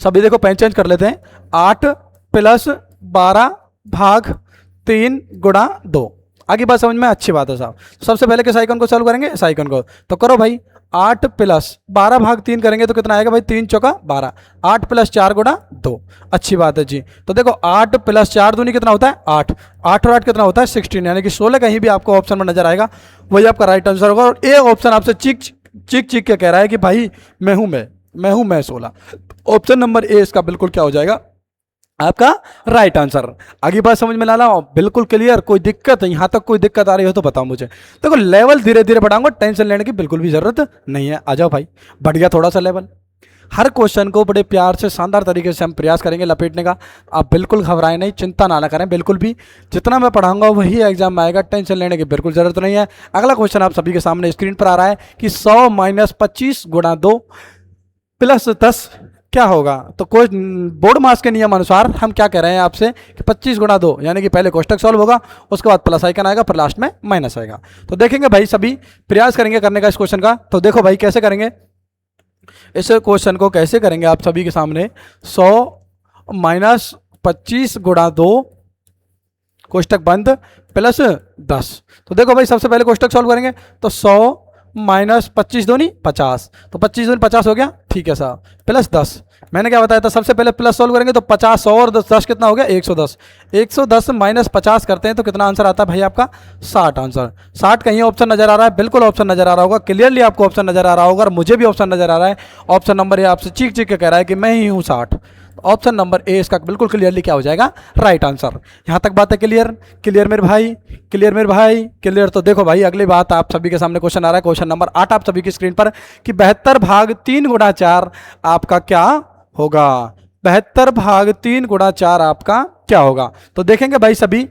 सभी। देखो पेन चेंज कर लेते हैं। 8 + 12 भाग 3 गुणा 2। आगे बात समझ में, अच्छी बात है साहब। सबसे पहले किस आइकन को सॉल्व करेंगे, इस आइकन को। तो करो भाई, 8 + 12 भाग 3 करेंगे तो कितना आएगा भाई, 3 चौका 12। 8 + 4 गुणा 2। अच्छी बात है जी। तो देखो 8 + 4 दूनी कितना होता है, 8। 8 और 8 कितना होता है, 16, यानी कि 16 कहीं भी आपको ऑप्शन में नजर आएगा वही आपका राइट आंसर होगा। और ये ऑप्शन आपसे चिक के कह रहा है कि भाई मैं हूं मैं 16। ऑप्शन नंबर ए इसका बिल्कुल क्या हो जाएगा, आपका राइट आंसर। आगे बात समझ में ला लो, बिल्कुल क्लियर, कोई दिक्कत, यहाँ तक कोई दिक्कत आ रही हो तो बताओ मुझे। देखो लेवल धीरे धीरे बढ़ाऊंगा, टेंशन लेने की बिल्कुल भी जरूरत नहीं है। आ जाओ भाई, बढ़ गया थोड़ा सा लेवल। हर क्वेश्चन को बड़े प्यार से शानदार तरीके से हम प्रयास करेंगे लपेटने का। आप बिल्कुल घबराएं नहीं, चिंता ना करें बिल्कुल भी। जितना मैं पढ़ाऊंगा वही एग्जाम में आएगा, टेंशन लेने की बिल्कुल जरूरत नहीं है। अगला क्वेश्चन आप सभी के सामने स्क्रीन पर आ रहा है कि 100 - 25 गुणा 2 + 10 क्या होगा। तो कोई बोर्ड मास के नियम अनुसार हम क्या कह रहे हैं आपसे कि 25 गुणा 2, यानी कि पहले कोष्टक सॉल्व होगा, उसके बाद प्लस आइकन आएगा, फिर लास्ट में माइनस आएगा। तो देखेंगे भाई सभी, प्रयास करेंगे करने का इस क्वेश्चन का। तो देखो भाई कैसे करेंगे इस क्वेश्चन को, कैसे करेंगे आप सभी के सामने। 100 - 25 गुणा 2 कोष्टक बंद प्लस 10। तो देखो भाई सबसे पहले कोष्टक सॉल्व करेंगे तो 100 - 25 दूनी 50। तो 25 दूनी 50 हो गया, ठीक है साहब, प्लस 10। मैंने क्या बताया था, सबसे पहले प्लस सॉल्व करेंगे तो 50, 100 और 10 कितना हो गया, 110। 110 - 50 करते हैं तो कितना आंसर आता है भाई आपका, 60 आंसर। 60 कहीं ऑप्शन नजर आ रहा है, बिल्कुल ऑप्शन नजर आ रहा होगा, क्लियरली आपको ऑप्शन नजर आ रहा होगा और मुझे भी ऑप्शन नजर आ रहा है। ऑप्शन नंबर ये आपसे चीख के कह रहा है कि मैं ही हूँ 60। ऑप्शन नंबर ए इसका बिल्कुल क्लियरली क्या हो जाएगा, राइट आंसर। यहां तक बात है क्लियर, क्लियर मेरे भाई, क्लियर मेरे भाई, क्लियर। तो देखो भाई अगली बात आप सभी के सामने क्वेश्चन आ रहा है, क्वेश्चन नंबर 8 आप सभी की स्क्रीन पर कि 72 भाग 3 गुणा 4 आपका क्या होगा। 72 भाग 3 गुणा 4 आपका क्या होगा। तो देखेंगे भाई सभी,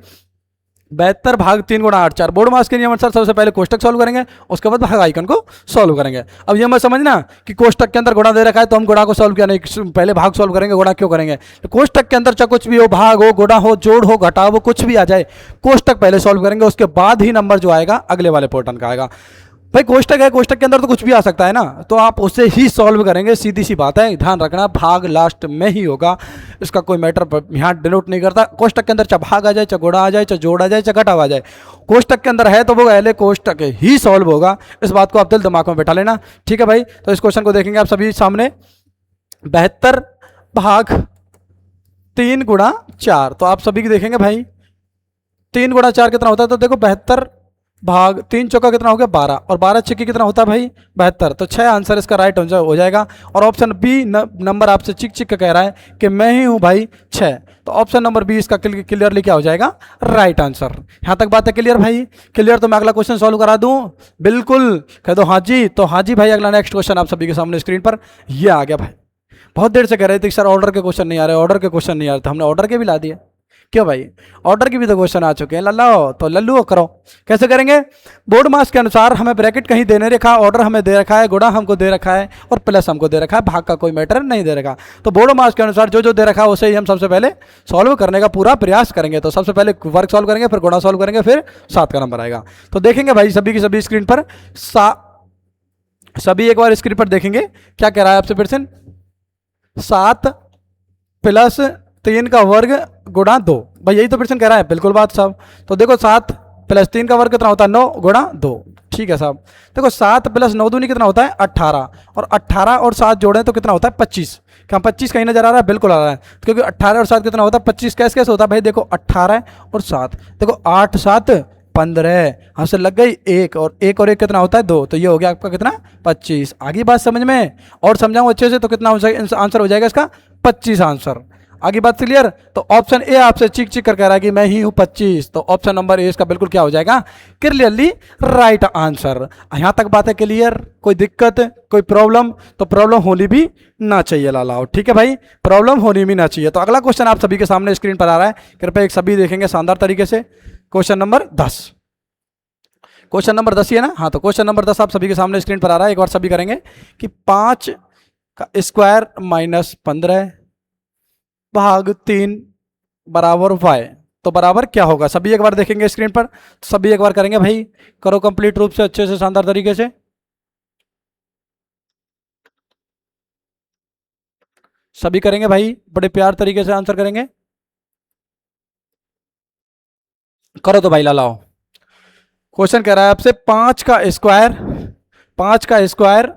72 भाग 3 गुणा 8 4 बोर्ड मास के नियम अनुसार सबसे पहले कोष्टक सॉल्व करेंगे, उसके बाद भाग आइकन को सॉल्व करेंगे। अब ये मत समझना कि कोष्टक के अंदर गुणा दे रखा है तो हम गुणा को सॉल्व किया नहीं, पहले भाग सॉल्व करेंगे, गुणा क्यों करेंगे। तो कोष्टक के अंदर चाहे कुछ भी हो, भाग हो, गुणा हो, जोड़ हो, घटाव हो, कुछ भी आ जाए, कोष्टक पहले सॉल्व करेंगे, उसके बाद ही नंबर जो आएगा अगले वाले पोर्टन का आएगा। भाई कोष्टक है, कोष्टक के अंदर तो कुछ भी आ सकता है ना, तो आप उसे ही सॉल्व करेंगे, सीधी सी बात है। ध्यान रखना भाग लास्ट में ही होगा, इसका कोई मैटर यहाँ डिनोट नहीं करता। कोष्टक के अंदर चाहे भाग आ जाए, चाहे गुणा आ जाए, चाहे जोड़ आ जाए, चाहे घटाव आ जाए, कोष्टक के अंदर है तो वो पहले कोष्टक ही सॉल्व होगा। इस बात को आप दिल दिमाग में बैठा लेना, ठीक है भाई। तो इस क्वेश्चन को देखेंगे आप सभी सामने, 72 भाग 3 गुणा 4। तो आप सभी की देखेंगे भाई 3 गुणा 4 कितना होता है। तो देखो 72 भाग 3 चौका कितना हो गया, 12, और 12 छक्के कितना होता है भाई, 72। तो 6 आंसर इसका राइट हो जाएगा। और ऑप्शन बी नंबर आपसे चिक का कह रहा है कि मैं ही हूं भाई 6। तो ऑप्शन नंबर बी इसका क्लियरली क्या हो जाएगा, राइट आंसर। यहां तक बात है क्लियर भाई, क्लियर। तो मैं अगला क्वेश्चन सॉल्व करा दूं, बिल्कुल कह दो हाँ जी। तो हाँ जी भाई, अगला नेक्स्ट क्वेश्चन आप सभी के सामने स्क्रीन पर ये आ गया भाई। बहुत देर से कह रहे थे सर ऑर्डर के क्वेश्चन नहीं आ रहे, ऑर्डर के क्वेश्चन नहीं आ रहे, तो हमने ऑर्डर के भी ला दिए। क्यों भाई, ऑर्डर की भी तो क्वेश्चन आ चुके हैं, लल्लाओ तो लल्लू करो। कैसे करेंगे, बोर्ड मास के अनुसार हमें ब्रैकेट कहीं देने रखा, ऑर्डर हमें दे रखा है, गुणा हमको दे रखा है और प्लस हमको दे रखा है, भाग का कोई मैटर नहीं दे रखा। तो बोर्ड मास के अनुसार जो जो दे रखा है उसे ही हम सबसे पहले सॉल्व करने का पूरा प्रयास करेंगे। तो सबसे पहले वर्क सॉल्व करेंगे, फिर गुणा सॉल्व करेंगे, फिर 7 का नंबर आएगा। तो देखेंगे भाई सभी की सभी स्क्रीन पर, सभी एक बार स्क्रीन पर देखेंगे क्या कह रहा है आपसे फिर से, 7 + 3 का वर्ग गुणा 2। भाई यही तो प्रश्न कह रहा है, बिल्कुल बात साहब। तो देखो 7 + 3 का वर्ग कितना होता है, 9 गुणा 2, ठीक है साहब। देखो 7 + 9 दूनी कितना होता है, 18, और 18 और 7 जोड़ें तो कितना होता है, 25। क्या 25 कहीं नजर आ रहा है, बिल्कुल आ रहा है, क्योंकि 18 और 7 कितना होता है, 25। कैसे कैसे होता है भाई, देखो 18 और 7, देखो 8 7 15, यहाँ से लग गई 1 और 1 और 1 कितना होता है, 2। तो ये हो गया आपका कितना, 25। आगे बात समझ में और समझाऊं अच्छे से तो कितना आंसर हो जाएगा इसका, 25 आंसर। आगे बात क्लियर। तो ऑप्शन ए आपसे चिक चिक कर कह रहा है कि मैं ही हूं 25, तो ऑप्शन नंबर ए इसका बिल्कुल क्या हो जाएगा, क्लियरली राइट आंसर। यहां तक बात है क्लियर, कोई दिक्कत कोई प्रॉब्लम, तो प्रॉब्लम होनी भी ना चाहिए लालाओ, ठीक है भाई, प्रॉब्लम होनी भी ना चाहिए। तो अगला क्वेश्चन आप सभी के सामने स्क्रीन पर आ रहा है, कृपया एक सभी देखेंगे शानदार तरीके से। क्वेश्चन नंबर 10, क्वेश्चन नंबर 10 ही है ना, हाँ। तो क्वेश्चन नंबर 10 आप सभी के सामने स्क्रीन पर आ रहा है, एक बार सभी करेंगे कि 5 का स्क्वायर माइनस 15 भाग 3 बराबर y, तो बराबर क्या होगा, सभी एक बार देखेंगे स्क्रीन पर, तो सभी एक बार करेंगे भाई, करो कंप्लीट रूप से अच्छे से शानदार तरीके से, सभी करेंगे भाई, बड़े प्यार तरीके से आंसर करेंगे, करो तो भाई लाओ। क्वेश्चन कह रहा है आपसे 5 का स्क्वायर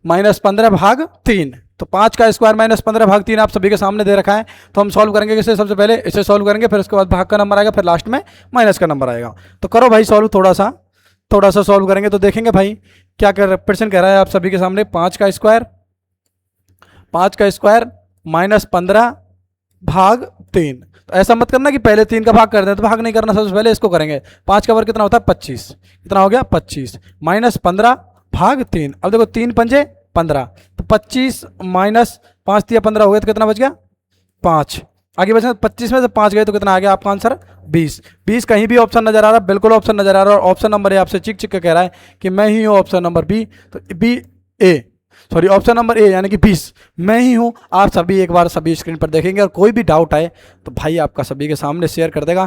माइनस 15 भाग 3, तो 5 का स्क्वायर माइनस 15 भाग 3 आप सभी के सामने दे रखा है। तो हम सॉल्व करेंगे किसे, सबसे पहले इसे सॉल्व करेंगे, फिर उसके बाद भाग का नंबर आएगा, फिर लास्ट में माइनस का नंबर आएगा। तो करो भाई सॉल्व, थोड़ा सा सॉल्व करेंगे तो देखेंगे भाई क्या कर प्रश्न कह रहा है आप सभी के सामने। 5 का स्क्वायर माइनस 15 भाग 3, तो ऐसा मत करना कि पहले 3 का भाग कर दें, तो भाग नहीं करना, सबसे पहले इसको करेंगे। 5 का वर्ग कितना होता है 25, कितना हो गया 25 माइनस 15 भाग 3। अब देखो 3 पंजे 15, तो 25 माइनस 5 दिया 15 हो गया, तो कितना बच गया 5। आगे बचा 25 में से 5 गए तो कितना आ गया आपका आंसर 20। 20 कहीं भी ऑप्शन नजर आ रहा है, बिल्कुल ऑप्शन नजर आ रहा है, और ऑप्शन नंबर ए आपसे चिक चिक के कह रहा है कि मैं ही हूँ ऑप्शन नंबर बी, तो B A sorry option number A यानी कि 20 मैं ही हूं। आप सभी एक बार सभी स्क्रीन पर देखेंगे, और कोई भी डाउट आए तो भाई आपका सभी के सामने शेयर कर देगा।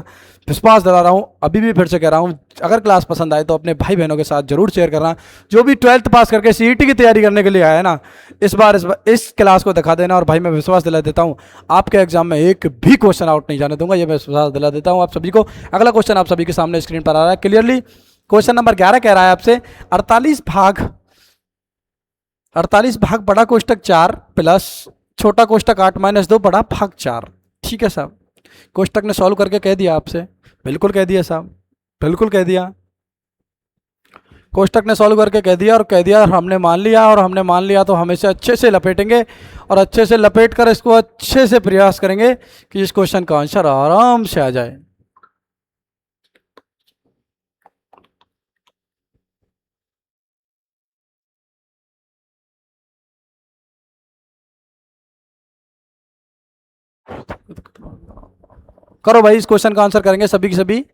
विश्वास दिला रहा हूं, अभी भी फिर से कह रहा हूं, अगर क्लास पसंद आए तो अपने भाई बहनों के साथ जरूर शेयर करना। जो भी 12th पास करके सीईटी की तैयारी करने के लिए आया है ना, इस बार इस क्लास को दिखा देना। और भाई मैं विश्वास दिला देता हूँ आपके एग्जाम में एक भी क्वेश्चन आउट नहीं जाने दूंगा, ये मैं विश्वास दिला देता हूँ आप सभी को। अगला क्वेश्चन आप सभी के सामने स्क्रीन पर आ रहा है क्लियरली। क्वेश्चन नंबर 11 कह रहा है आपसे 48 भाग बड़ा कोष्टक 4 प्लस छोटा कोष्टक 8 माइनस 2 बड़ा भाग 4। ठीक है साहब, कोष्टक ने सॉल्व करके कह दिया आपसे, बिल्कुल कह दिया साहब, बिल्कुल कह दिया, कोष्टक ने सॉल्व करके कह दिया, और हमने मान लिया, तो हम इसे अच्छे से लपेटेंगे, और अच्छे से लपेट कर इसको अच्छे से प्रयास करेंगे कि इस क्वेश्चन का आंसर आराम से आ जाए। करो भाई, इस क्वेश्चन का आंसर करेंगे सभी की सभी।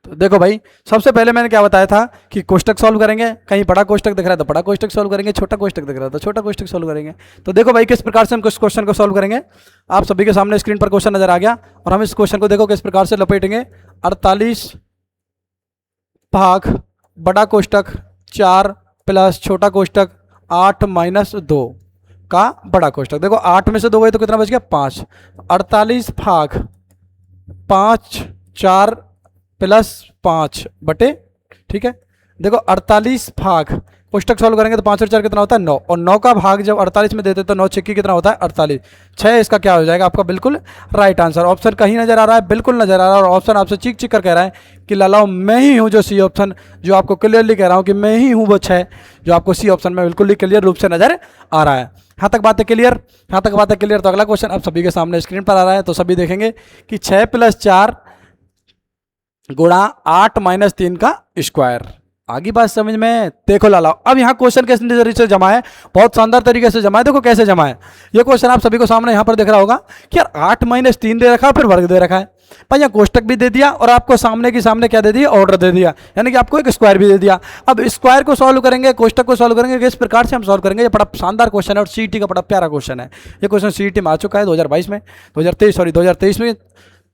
तो देखो भाई, सबसे पहले मैंने क्या बताया था कि कोष्टक सॉल्व करेंगे, कहीं बड़ा कोष्टक दिख रहा है तो बड़ा कोष्टक सॉल्व करेंगे, छोटा कोष्टक दिख रहा है तो छोटा कोष्टक सॉल्व करेंगे। तो देखो भाई किस प्रकार से हम इस क्वेश्चन को सॉल्व करेंगे। आप सभी के सामने स्क्रीन पर क्वेश्चन नजर आ गया, और हम इस क्वेश्चन को देखो किस प्रकार से लपेटेंगे। 48 भाग बड़ा कोष्टक 4 प्लस छोटा कोष्टक 8 माइनस 2 का बड़ा कोष्टक। देखो 8 में से 2 गए तो कितना बच गया 5। 48 भाग 5 4 प्लस 5 बटे, ठीक है। देखो 48 भाग कोष्टक सॉल्व करेंगे तो 5 और 4 कितना होता है 9, और 9 का भाग जब 48 में देते तो 9 छक्की कितना होता है 48, 6 इसका क्या हो जाएगा आपका बिल्कुल राइट आंसर। ऑप्शन कहीं नजर आ रहा है, बिल्कुल नजर आ रहा है, और ऑप्शन आपसे चीख चीख कर कह रहा है कि लालाओ मैं ही हूं जो सी ऑप्शन, जो आपको क्लियरली कह रहा हूं कि मैं ही हूं वो 6 जो आपको सी ऑप्शन में बिल्कुल ही क्लियर रूप से नजर आ रहा है। यहाँ तक बात है क्लियर, यहाँ तक बात है क्लियर। तो अगला क्वेश्चन आप सभी के सामने स्क्रीन पर आ रहा है, तो सभी देखेंगे कि 6 प्लस 4 गुणा 8 माइनस 3 का स्क्वायर। आगे बात समझ में, देखो लाला अब यहाँ क्वेश्चन कैसे नजरिए से जमा है, बहुत शानदार तरीके से जमा है। देखो कैसे जमा है ये क्वेश्चन आप सभी को सामने यहाँ पर दिख रहा होगा कि यार 8 माइनस 3 दे रखा है, फिर वर्ग दे रखा है भाई, यहाँ कोष्टक भी दे दिया और आपको सामने की सामने क्या दे दिया ऑर्डर दे दिया, यानी कि आपको एक स्क्वायर भी दे दिया। अब स्क्वायर को सॉल्व करेंगे, कोष्टक को सॉल्व करेंगे, किस प्रकार से हम सॉल्व करेंगे, ये बड़ा शानदार क्वेश्चन है और सीईटी का बड़ा प्यारा क्वेश्चन है। ये क्वेश्चन सीईटी में आ चुका है 2022 में, 2023 में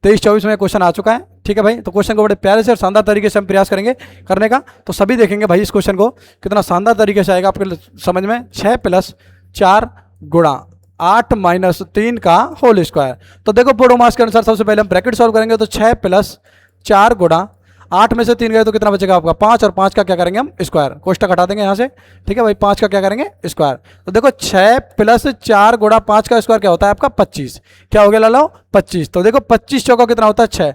23-24 में क्वेश्चन आ चुका है। ठीक है भाई, तो क्वेश्चन को बड़े प्यारे से और शानदार तरीके से हम प्रयास करेंगे करने का। तो सभी देखेंगे भाई इस क्वेश्चन को कितना शानदार तरीके से आएगा आपके समझ में। 6 प्लस 4 गुणा 8 माइनस 3 का होल स्क्वायर। तो देखो पोडोमास के अनुसार सबसे पहले हम ब्रैकेट सॉल्व करेंगे, तो 6 प्लस 4 गुणा 8 में से 3 गए तो कितना बचेगा आपका 5, और 5 का क्या करेंगे हम स्क्वायर, कोष्टक हटा देंगे यहाँ से। ठीक है भाई, 5 का क्या करेंगे स्क्वायर। तो देखो 6 प्लस 4 गुणा 5 का स्क्वायर क्या होता है आपका 25, क्या हो गया लालो 25। तो देखो 25 चौका कितना होता है 6,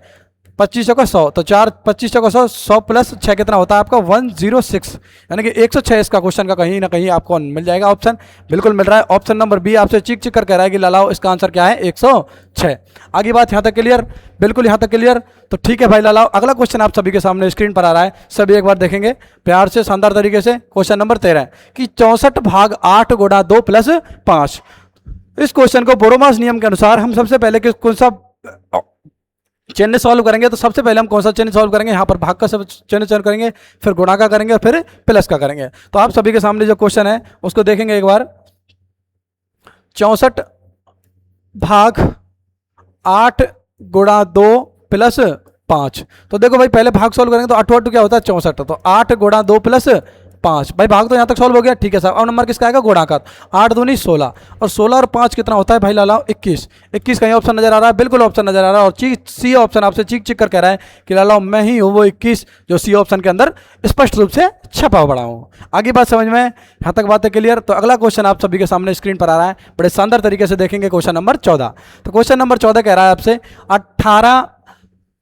25 चौका 100, तो 4 25 चौका 100, 100 प्लस 6 कितना होता है आपका 106, यानी कि 106 इसका क्वेश्चन का कहीं ना कहीं आपको मिल जाएगा ऑप्शन, बिल्कुल मिल रहा है। ऑप्शन नंबर बी आपसे चिक चिक कर कह रहा है कि लालाओ इसका आंसर क्या है 106। आगे बात यहाँ तक क्लियर, बिल्कुल यहाँ तक क्लियर। तो ठीक है भाई लालाओ, अगला क्वेश्चन आप सभी के सामने स्क्रीन पर आ रहा है, सभी एक बार देखेंगे प्यार से शानदार तरीके से। क्वेश्चन नंबर 13 कि 64 भाग 8 गुणा 2 प्लस 5। इस क्वेश्चन को बोरोमास नियम के अनुसार हम सबसे पहले कौन सा चिन्ह सॉल्व करेंगे, तो सबसे पहले हम कौन सा चिन्ह सॉल्व करेंगे, यहाँ पर भाग का सब चिन्ह सॉल्व करेंगे, फिर गुणा का करेंगे, फिर प्लस का करेंगे। तो आप सभी के सामने जो क्वेश्चन है उसको देखेंगे एक बार। 64 भाग 8 गुणा 2 प्लस 5। तो देखो भाई पहले भाग सॉल्व करेंगे तो 8 क्या होता है 64, तो 8 गुणा 2 प्लस 5। भाई भाग तो यहाँ तक सॉल्व हो गया, ठीक है साहब। अब नंबर किसका आएगा, गुणा का। 8 दूनी 16, और 16 और 5 कितना होता है भाई लाला 21। 21 कहीं ऑप्शन नजर आ रहा है, बिल्कुल ऑप्शन नजर आ रहा है, और सी ऑप्शन आपसे चीक चिक कर कह रहा है कि लाला मैं ही हूँ वो 21 जो सी ऑप्शन के अंदर स्पष्ट रूप से छपा पड़ा हूँ। आगे बात समझ में, यहाँ तक बात है क्लियर। तो अगला क्वेश्चन आप सभी के सामने स्क्रीन पर आ रहा है, बड़े शानदार तरीके से देखेंगे। Question number 14। तो क्वेश्चन नंबर 14 कह रहा है आपसे 18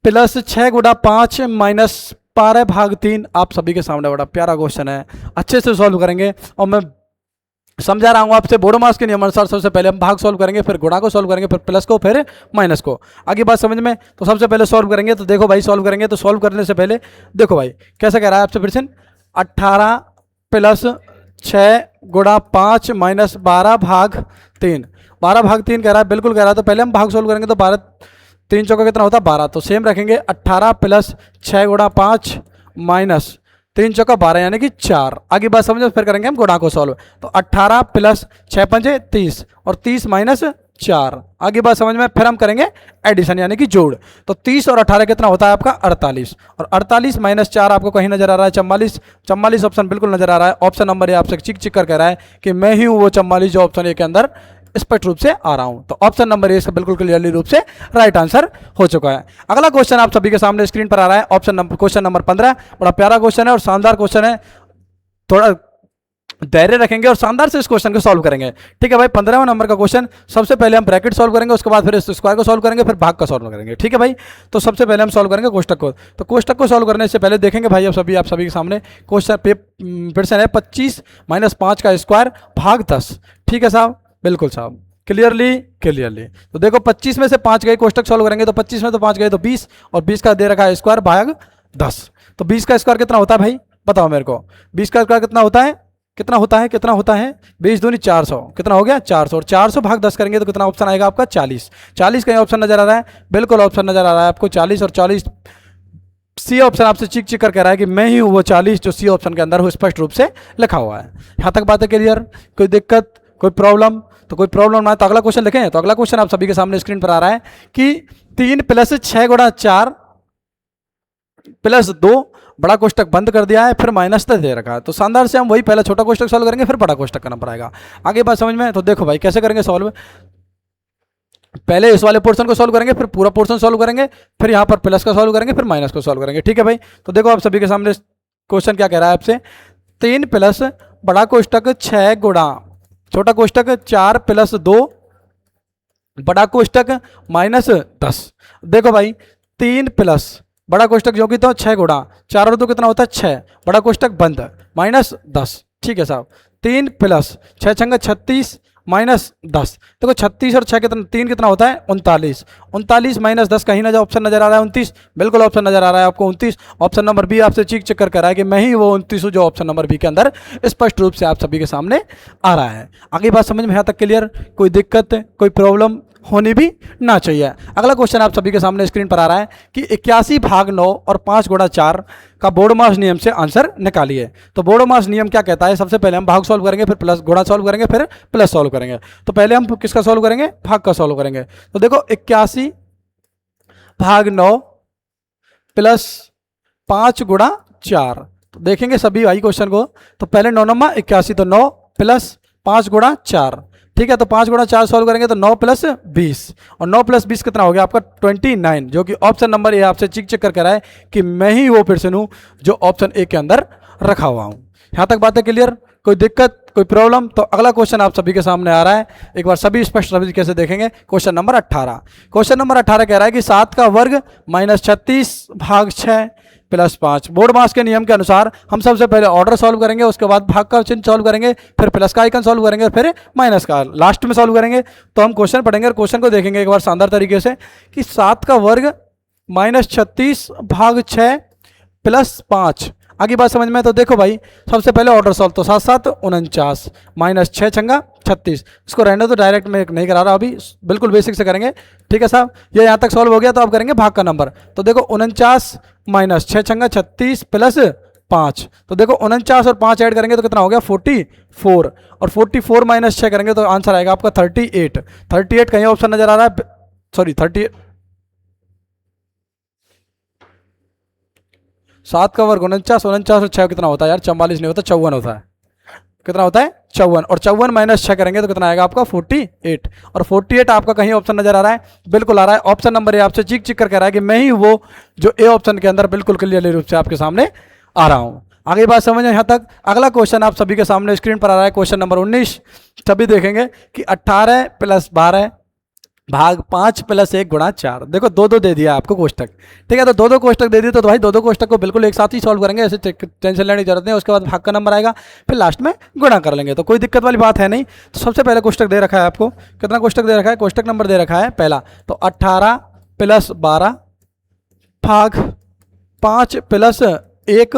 प्लस 6 गुणा 5 माइनस 12 भाग 3। आप सभी के सामने बड़ा प्यारा क्वेश्चन है, अच्छे से सॉल्व करेंगे। और मैं समझा रहा हूँ आपसे बोरोमास के नियम अनुसार सबसे पहले हम भाग सॉल्व करेंगे, फिर गुणा को सॉल्व करेंगे, फिर प्लस को, फिर माइनस को। आगे बात समझ में, तो सबसे पहले सॉल्व करेंगे। तो देखो भाई सॉल्व करेंगे, तो सॉल्व करने से पहले देखो भाई कैसे कह रहा है आपसे प्रश्न, 18 प्लस 6 गुणा 5 माइनस 12 भाग 3। 12 भाग 3 कह रहा है, बिल्कुल कह रहा है। तो पहले हम भाग सॉल्व करेंगे, तो 12 3 चौका कितना होता है 12, तो सेम रखेंगे 18 प्लस 6 गुणा 5 माइनस 3 चौका 12 यानी कि 4। आगे बात समझो, फिर करेंगे हम गुणा को सॉल्व। तो 18 प्लस 6 पंजे 30, और 30 माइनस 4। आगे बात समझ में, फिर हम करेंगे एडिशन यानी कि जोड़। तो 30 और 18 कितना होता है आपका 48, और 48 माइनस 4 आपको कहीं नजर आ रहा है 44। 44 ऑप्शन बिल्कुल नजर आ रहा है। ऑप्शन नंबर ये आपसे चिक चिक कर कह रहा है कि मैं ही हूँ वो 44 जो ऑप्शन ए के अंदर स्पष्ट रूप से आ रहा हूं। तो ऑप्शन नंबर ए इसका बिल्कुल क्लियरली रूप से राइट आंसर हो चुका है। अगला क्वेश्चन आप सभी के सामने स्क्रीन पर आ रहा है, क्वेश्चन नंबर 15। बड़ा प्यारा क्वेश्चन है और शानदार क्वेश्चन है, थोड़ा धैर्य रखेंगे और शानदार से इस क्वेश्चन को सॉल्व करेंगे। ठीक है भाई, 15वां नंबर का क्वेश्चन। सबसे पहले हम ब्रैकेट सॉल्व करेंगे, उसके बाद फिर इस स्क्वायर को सॉल्व करेंगे, फिर भाग का सॉल्व करेंगे। ठीक है भाई, तो सबसे पहले हम सॉल्व करेंगे कोष्टक को। तो कोष्टक को सॉल्व करने से पहले देखेंगे भाई आप सभी के सामने क्वेश्चन पे प्रश्न है 25 माइनस 5 का स्क्वायर भाग 10। ठीक है साहब, बिल्कुल साहब, क्लियरली। तो देखो 25 में से 5 गए, कोष्टक सॉल्व करेंगे तो 25 में तो 5 गए तो 20, और 20 का दे रखा है स्क्वायर भाग 10। तो 20 का स्क्वायर कितना होता है भाई, बताओ मेरे को। 20 का स्क्वायर कितना होता है, कितना होता है 20 दूनी 400, कितना हो गया 400, और 400 भाग 10 करेंगे तो कितना ऑप्शन आएगा आपका 40। 40 कहीं ऑप्शन नजर आ रहा है, बिल्कुल ऑप्शन नजर आ रहा है आपको 40, और 40 सी ऑप्शन आपसे चिक चिक कर कह रहा है कि मैं ही हूँ वो 40 जो सी ऑप्शन के अंदर हो स्पष्ट रूप से लिखा हुआ है। यहाँ तक बात है क्लियर, कोई दिक्कत कोई प्रॉब्लम? तो कोई प्रॉब्लम ना। तो अगला क्वेश्चन देखें। तो अगला क्वेश्चन आप सभी के सामने स्क्रीन पर आ रहा है कि 3 प्लस 6 गुणा 4 प्लस 2, बड़ा कोष्टक बंद कर दिया है, फिर माइनस तक दे रखा है। तो शानदार से हम वही पहले छोटा कोष्टक सॉल्व करेंगे, फिर बड़ा कोष्टक करना पड़ेगा। आगे बात समझ में, तो देखो भाई कैसे करेंगे सॉल्व। पहले इस वाले पोर्शन को सॉल्व करेंगे, फिर पूरा पोर्शन सॉल्व करेंगे, फिर यहाँ पर प्लस का सॉल्व करेंगे, फिर माइनस को सॉल्व करेंगे। ठीक है भाई, तो देखो आप सभी के सामने क्वेश्चन क्या कह रहा है आपसे, 3 प्लस बड़ा कोष्टक 6 गुणा छोटा कोष्टक 4 प्लस 2 बड़ा कोष्टक माइनस 10। देखो भाई 3 प्लस बड़ा कोष्टक जो कि तो 6 गुणा 4 और 2 कितना होता है 6, बड़ा कोष्टक बंद माइनस 10। ठीक है साहब, 3 प्लस 6 छंगा 36 माइनस 10। देखो 36 और 6 कितना 3 कितना होता है 39। 39 माइनस 10 कहीं ना जो ऑप्शन नजर आ रहा है 29, बिल्कुल ऑप्शन नजर आ रहा है आपको 29। ऑप्शन नंबर बी आपसे चीक चेक कर रहा है कि मैं ही वो 29 हूँ जो ऑप्शन नंबर बी के अंदर स्पष्ट रूप से आप सभी के सामने आ रहा है। आगे बात समझ में यहाँ तक क्लियर, कोई दिक्कत कोई प्रॉब्लम होनी भी ना चाहिए। अगला क्वेश्चन आप सभी के सामने स्क्रीन पर आ रहा है कि 81 भाग 9 और 5 गुणा 4 का बोडोमास नियम से आंसर निकालिए। तो बोडोमास नियम क्या कहता है, सबसे पहले हम भाग सॉल्व करेंगे, फिर प्लस गुणा सॉल्व करेंगे, फिर प्लस सॉल्व करेंगे। तो पहले हम किसका सॉल्व करेंगे, भाग का सॉल्व करेंगे। तो देखो 81 भाग 9 प्लस 5 गुणा 4, तो देखेंगे सभी भाई क्वेश्चन को। तो पहले 9 नमा 81, तो 9 प्लस 5 गुणा 4। ठीक है, तो 5 गुणा 4 सॉल्व करेंगे तो 9 प्लस 20, और 9 प्लस 20 कितना हो गया आपका 29, जो कि ऑप्शन नंबर ए आपसे चिक चेक कर रहा है कि मैं ही वो पर्सन हूँ जो ऑप्शन ए के अंदर रखा हुआ हूँ। यहाँ तक बात है क्लियर, कोई दिक्कत कोई प्रॉब्लम? तो अगला क्वेश्चन आप सभी के सामने आ रहा है, एक बार सभी स्पष्ट तरीके से देखेंगे। Question number 18। क्वेश्चन नंबर 18 कह रहा है कि 7 का वर्ग माइनस 36 भाग 6 प्लस 5। बोर्ड मास के नियम के अनुसार हम सबसे पहले ऑर्डर सॉल्व करेंगे, उसके बाद भाग का चिन्ह सॉल्व करेंगे, फिर प्लस का आइकन सॉल्व करेंगे, फिर माइनस का लास्ट में सॉल्व करेंगे। तो हम क्वेश्चन पढ़ेंगे और क्वेश्चन को देखेंगे एक बार शानदार तरीके से कि 7 का वर्ग माइनस 36 भाग 6 प्लस 5। आगे बात समझ में? तो देखो भाई, सबसे पहले ऑर्डर सॉल्व, तो 7 7 49 माइनस 6 छंगा 36। इसको रहने तो डायरेक्ट में नहीं करा रहा, अभी बिल्कुल बेसिक से करेंगे, ठीक है साहब। ये यहाँ तक सॉल्व हो गया तो आप करेंगे भाग का नंबर। तो देखो 49 माइनस 6 छंगा 36 प्लस 5। तो देखो 49 और 5 ऐड करेंगे तो कितना हो गया 44, और 44 माइनस 6 करेंगे तो आंसर आएगा आपका 38। 38 कहीं ऑप्शन नजर आ रहा है? सॉरी 38, 7 का वर्ग 49, 49 और 6 कितना होता है यार? 44 नहीं होता, 54 होता है। कितना होता है? 54, और 54 माइनस 6 करेंगे तो कितना आएगा आपका 48। और 48 आपका कहीं ऑप्शन नजर आ रहा है? बिल्कुल आ रहा है। ऑप्शन नंबर ए आपसे चीख चीख कर कह रहा है कि मैं ही वो जो ए ऑप्शन के अंदर बिल्कुल क्लियरली रूप से आपके सामने आ रहा हूँ। आगे बात समझ यहाँ तक। अगला क्वेश्चन आप सभी के सामने स्क्रीन पर आ रहा है, क्वेश्चन नंबर 19। सभी देखेंगे कि 18 प्लस 12 भाग 5 प्लस 1 गुणा 4। देखो दो दो दे दिया आपको कोष्टक, ठीक है। तो दो दो कोष्टक दे दिए तो भाई दो दो कोष्टक को बिल्कुल एक साथ ही सॉल्व करेंगे, ऐसे टेंशन लेने की जरूरत नहीं। उसके बाद भाग का नंबर आएगा, फिर लास्ट में गुणा कर लेंगे, तो कोई दिक्कत वाली बात है नहीं। तो सबसे पहले कोष्टक दे रखा है आपको, कितना कोष्टक दे रखा है? कोष्टक नंबर दे रखा है पहला, तो 18 प्लस 12 भाग 5 प्लस 1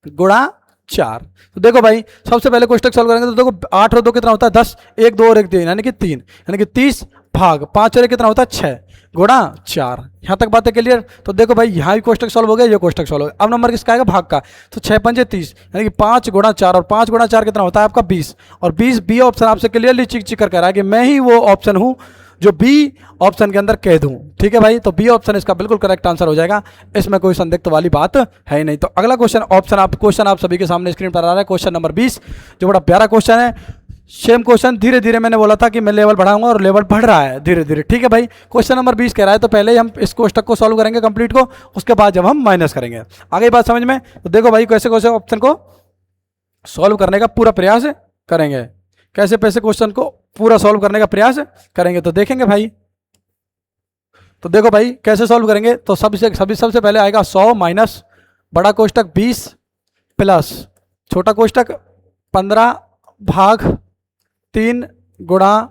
गुणा 4। तो देखो भाई, सबसे पहले कोष्टक सॉल्व करेंगे तो देखो 8 और 2 कितना होता है 10, 1 2 और 1 3 यानी कि 3, यानी कि 30 भाग 5 और 1 कितना होता है 6 गुणा 4। यहाँ तक बातें क्लियर? तो देखो भाई यहाँ भी कोष्टक सॉल्व हो गया, ये कोष्टक सॉल्व हो गया। अब नंबर किसका आएगा? भाग का। तो 6 पंजे 30 यानी कि 5 गुणा 4, और 5 गुणा 4 कितना होता है आपका 20, और 20 बी ऑप्शन आपसे क्लियरली चिक चिक कर रहा है कि मैं ही वो ऑप्शन हूँ जो बी ऑप्शन के अंदर कह दूं, ठीक है भाई। तो बी ऑप्शन इसका बिल्कुल करेक्ट आंसर हो जाएगा, इसमें कोई संदिग्ध वाली बात है ही नहीं। तो अगला क्वेश्चन आप सभी के सामने स्क्रीन पर आ रहा है, क्वेश्चन नंबर 20, जो बड़ा प्यारा क्वेश्चन है। सेम क्वेश्चन धीरे धीरे, मैंने बोला था कि मैं लेवल बढ़ाऊंगा और लेवल बढ़ रहा है धीरे धीरे, ठीक है भाई। क्वेश्चन नंबर 20 कह रहा है, तो पहले ही हम इस कोष्टक को सॉल्व करेंगे कंप्लीट को, उसके बाद जब हम माइनस करेंगे। आगे बात समझ में? तो देखो भाई कैसे कैसे ऑप्शन को सॉल्व करने का पूरा प्रयास करेंगे, कैसे पैसे क्वेश्चन को पूरा सॉल्व करने का प्रयास करेंगे, तो देखेंगे भाई। तो देखो भाई कैसे सॉल्व करेंगे, तो सबसे पहले आएगा 100 माइनस बड़ा कोष्टक 20 प्लस छोटा कोष्टक 15 भाग 3 गुणा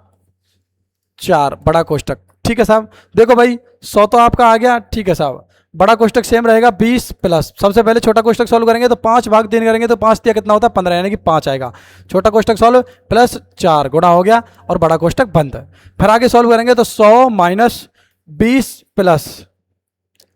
4 बड़ा कोष्टक, ठीक है साहब। देखो भाई 100 तो आपका आ गया, ठीक है साहब। बड़ा कोष्टक सेम रहेगा 20 प्लस, सबसे पहले छोटा कोष्टक सॉल्व करेंगे तो 5 भाग 3 करेंगे तो 5 दिया कितना होता है 15, यानी कि 5 आएगा। छोटा कोष्टक सॉल्व प्लस 4 गुणा हो गया और बड़ा कोष्टक बंद। फिर आगे सॉल्व करेंगे तो 100 माइनस 20 प्लस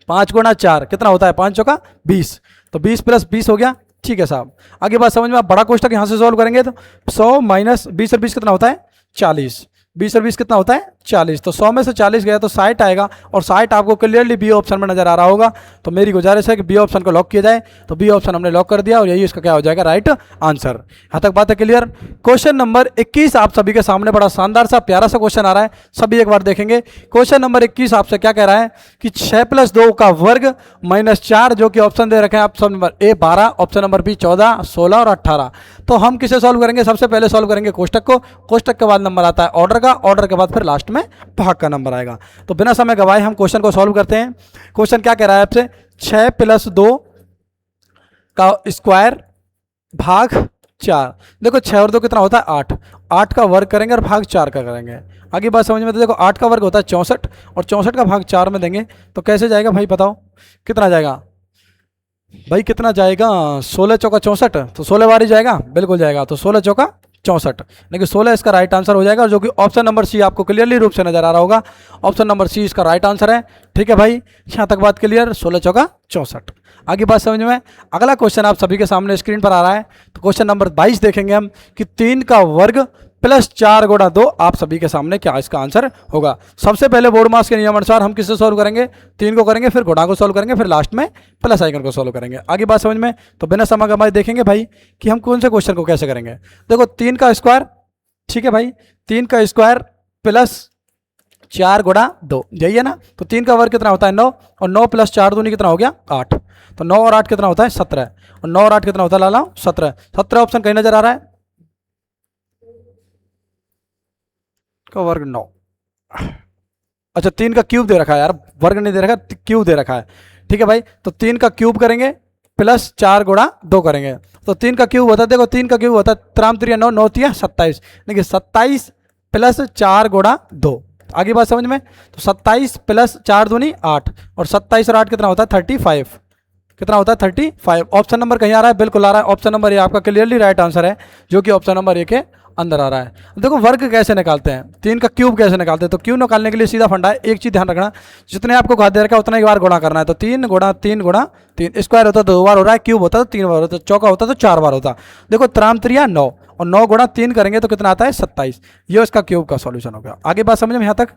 5 गुणा 4 कितना होता है 5 चौका 20, तो 20 प्लस 20 हो गया, ठीक है साहब। आगे बात समझ में? आप बड़ा कोष्टक यहाँ से सॉल्व करेंगे तो 100 माइनस 20 और 20 कितना होता है 40, 20 और 20 कितना होता है 40, तो 100 में से 40 गया तो 60 आएगा, और 60 आपको क्लियरली बी ऑप्शन में नजर आ रहा होगा। तो मेरी गुजारिश है कि बी ऑप्शन को लॉक किया जाए, तो बी ऑप्शन हमने लॉक कर दिया और यही इसका क्या हो जाएगा राइट आंसर। यहाँ तक बात है क्लियर? क्वेश्चन नंबर 21 आप सभी के सामने बड़ा शानदार सा प्यारा सा क्वेश्चन आ रहा है, सभी एक बार देखेंगे। क्वेश्चन नंबर 21 आपसे क्या कह रहा है कि 6 + 2 का वर्ग माइनस 4, जो कि ऑप्शन दे रखे हैं option number A 12, option number B 14, 16 और 18। तो हम किसे सॉल्व करेंगे? सबसे पहले सॉल्व करेंगे कोष्टक को, कोष्टक के बाद नंबर आता है ऑर्डर का, ऑर्डर के बाद फिर लास्ट में भाग का नंबर आएगा। तो बिना समय गवाए हम क्वेश्चन को सॉल्व करते हैं। क्वेश्चन क्या कह रहा है आपसे? 6 + 2 का स्क्वायर भाग 4। देखो 6 और 2 कितना होता है 8, 8 का वर्ग करेंगे और भाग 4 का करेंगे। आगे बात समझ में? तो देखो 8 का वर्ग होता है 64, और 64 का भाग 4 में देंगे तो कैसे जाएगा भाई बताओ, कितना जाएगा भाई? कितना जाएगा? 16 चौका 64, तो 16 बार ही जाएगा, बिल्कुल जाएगा। तो 16 चौका 64, लेकिन 16 इसका राइट आंसर हो जाएगा, जो कि ऑप्शन नंबर सी आपको क्लियरली रूप से नजर आ रहा होगा। ऑप्शन नंबर सी इसका राइट आंसर है, ठीक है भाई। यहाँ तक बात क्लियर? 16 चौका 64। आगे बात समझ में? अगला क्वेश्चन आप सभी के सामने स्क्रीन पर आ रहा है, तो क्वेश्चन नंबर 22 देखेंगे हम कि 3 का वर्ग प्लस 4 गुणा 2 आप सभी के सामने क्या इसका आंसर होगा। सबसे पहले बोर्ड मास के नियम अनुसार हम किससे सॉल्व करेंगे? 3 को करेंगे, फिर गुणा को सॉल्व करेंगे, फिर लास्ट में प्लस आइकन को सॉल्व करेंगे। आगे बात समझ में? तो बिना समय गवाए देखेंगे भाई कि हम कौन से क्वेश्चन को कैसे करेंगे। देखो 3 का स्क्वायर, ठीक है भाई, 3 का स्क्वायर प्लस 4 गुणा 2, यही है ना। तो 3 का वर्ग कितना होता है 9, और 9 + 4 दूनी कितना हो गया 8, तो 9 और 8 कितना होता है 17, और 9 और 8 कितना होता है लाला 17। 17 ऑप्शन कहीं नजर आ रहा है? का वर्ग 9। अच्छा 3 का क्यूब दे रखा है यार, वर्ग नहीं दे रखा, क्यूब दे रखा है। ठीक है भाई, तो 3 का क्यूब करेंगे प्लस 4 गुणा 2 करेंगे, तो 3 का क्यूब होता है, देखो 3 का क्यूब होता है 3 9 9 27, देखिए 27 प्लस 4 गुणा 2। आगे बात समझ में, तो 27 प्लस 4 दूनी 8, और 27 और 8 कितना होता है 35, कितना होता है 35। ऑप्शन नंबर कहीं आ रहा है, बिल्कुल आ रहा है, ऑप्शन नंबर ए आपका क्लियरली राइट आंसर है, जो कि ऑप्शन नंबर ए के अंदर आ रहा है। देखो वर्ग कैसे निकालते हैं, 3 का क्यूब कैसे निकालते हैं, तो क्यूब निकालने के लिए सीधा फंडा है, एक चीज ध्यान रखना, जितने आपको घात दे रखा है उतना ही बार गुणा करना है, तो 3 गुणा 3 गुणा 3, स्क्वायर होता तो 2 बार हो रहा है, क्यूब होता तो 3 बार होता, चौका होता तो 4 बार होता। देखो 3 9, और 9 गुणा 3 करेंगे तो कितना आता है 27, ये उसका क्यूब का सॉल्यूशन हो गया। आगे बात समझ में यहाँ तक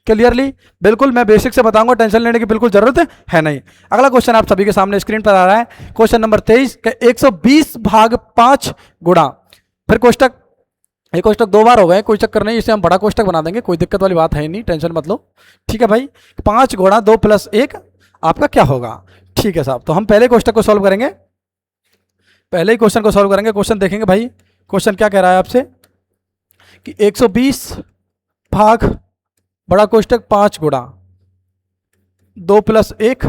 क्लियरली, बिल्कुल मैं बेसिक से बताऊंगा, टेंशन लेने की बिल्कुल जरूरत है नहीं। अगला क्वेश्चन आप सभी के सामने स्क्रीन पर आ रहा है, क्वेश्चन नंबर 23 का 120 भाग 5 गुणा, फिर कोष्टक, ये कोष्टक 2 बार हो गए, कोई चक्कर नहीं, इसे हम बड़ा कोष्टक बना देंगे, कोई दिक्कत वाली बात है नहीं, टेंशन मत लो। ठीक है भाई, 5 गुणा 2 प्लस 1 आपका क्या होगा। ठीक है साहब, तो हम पहले कोष्टक को सॉल्व करेंगे, पहले ही क्वेश्चन को सॉल्व करेंगे। क्वेश्चन देखेंगे भाई, क्वेश्चन क्या कह रहा है आपसे कि 120 भाग बड़ा कोष्टक 5 गुणा 2 प्लस 1,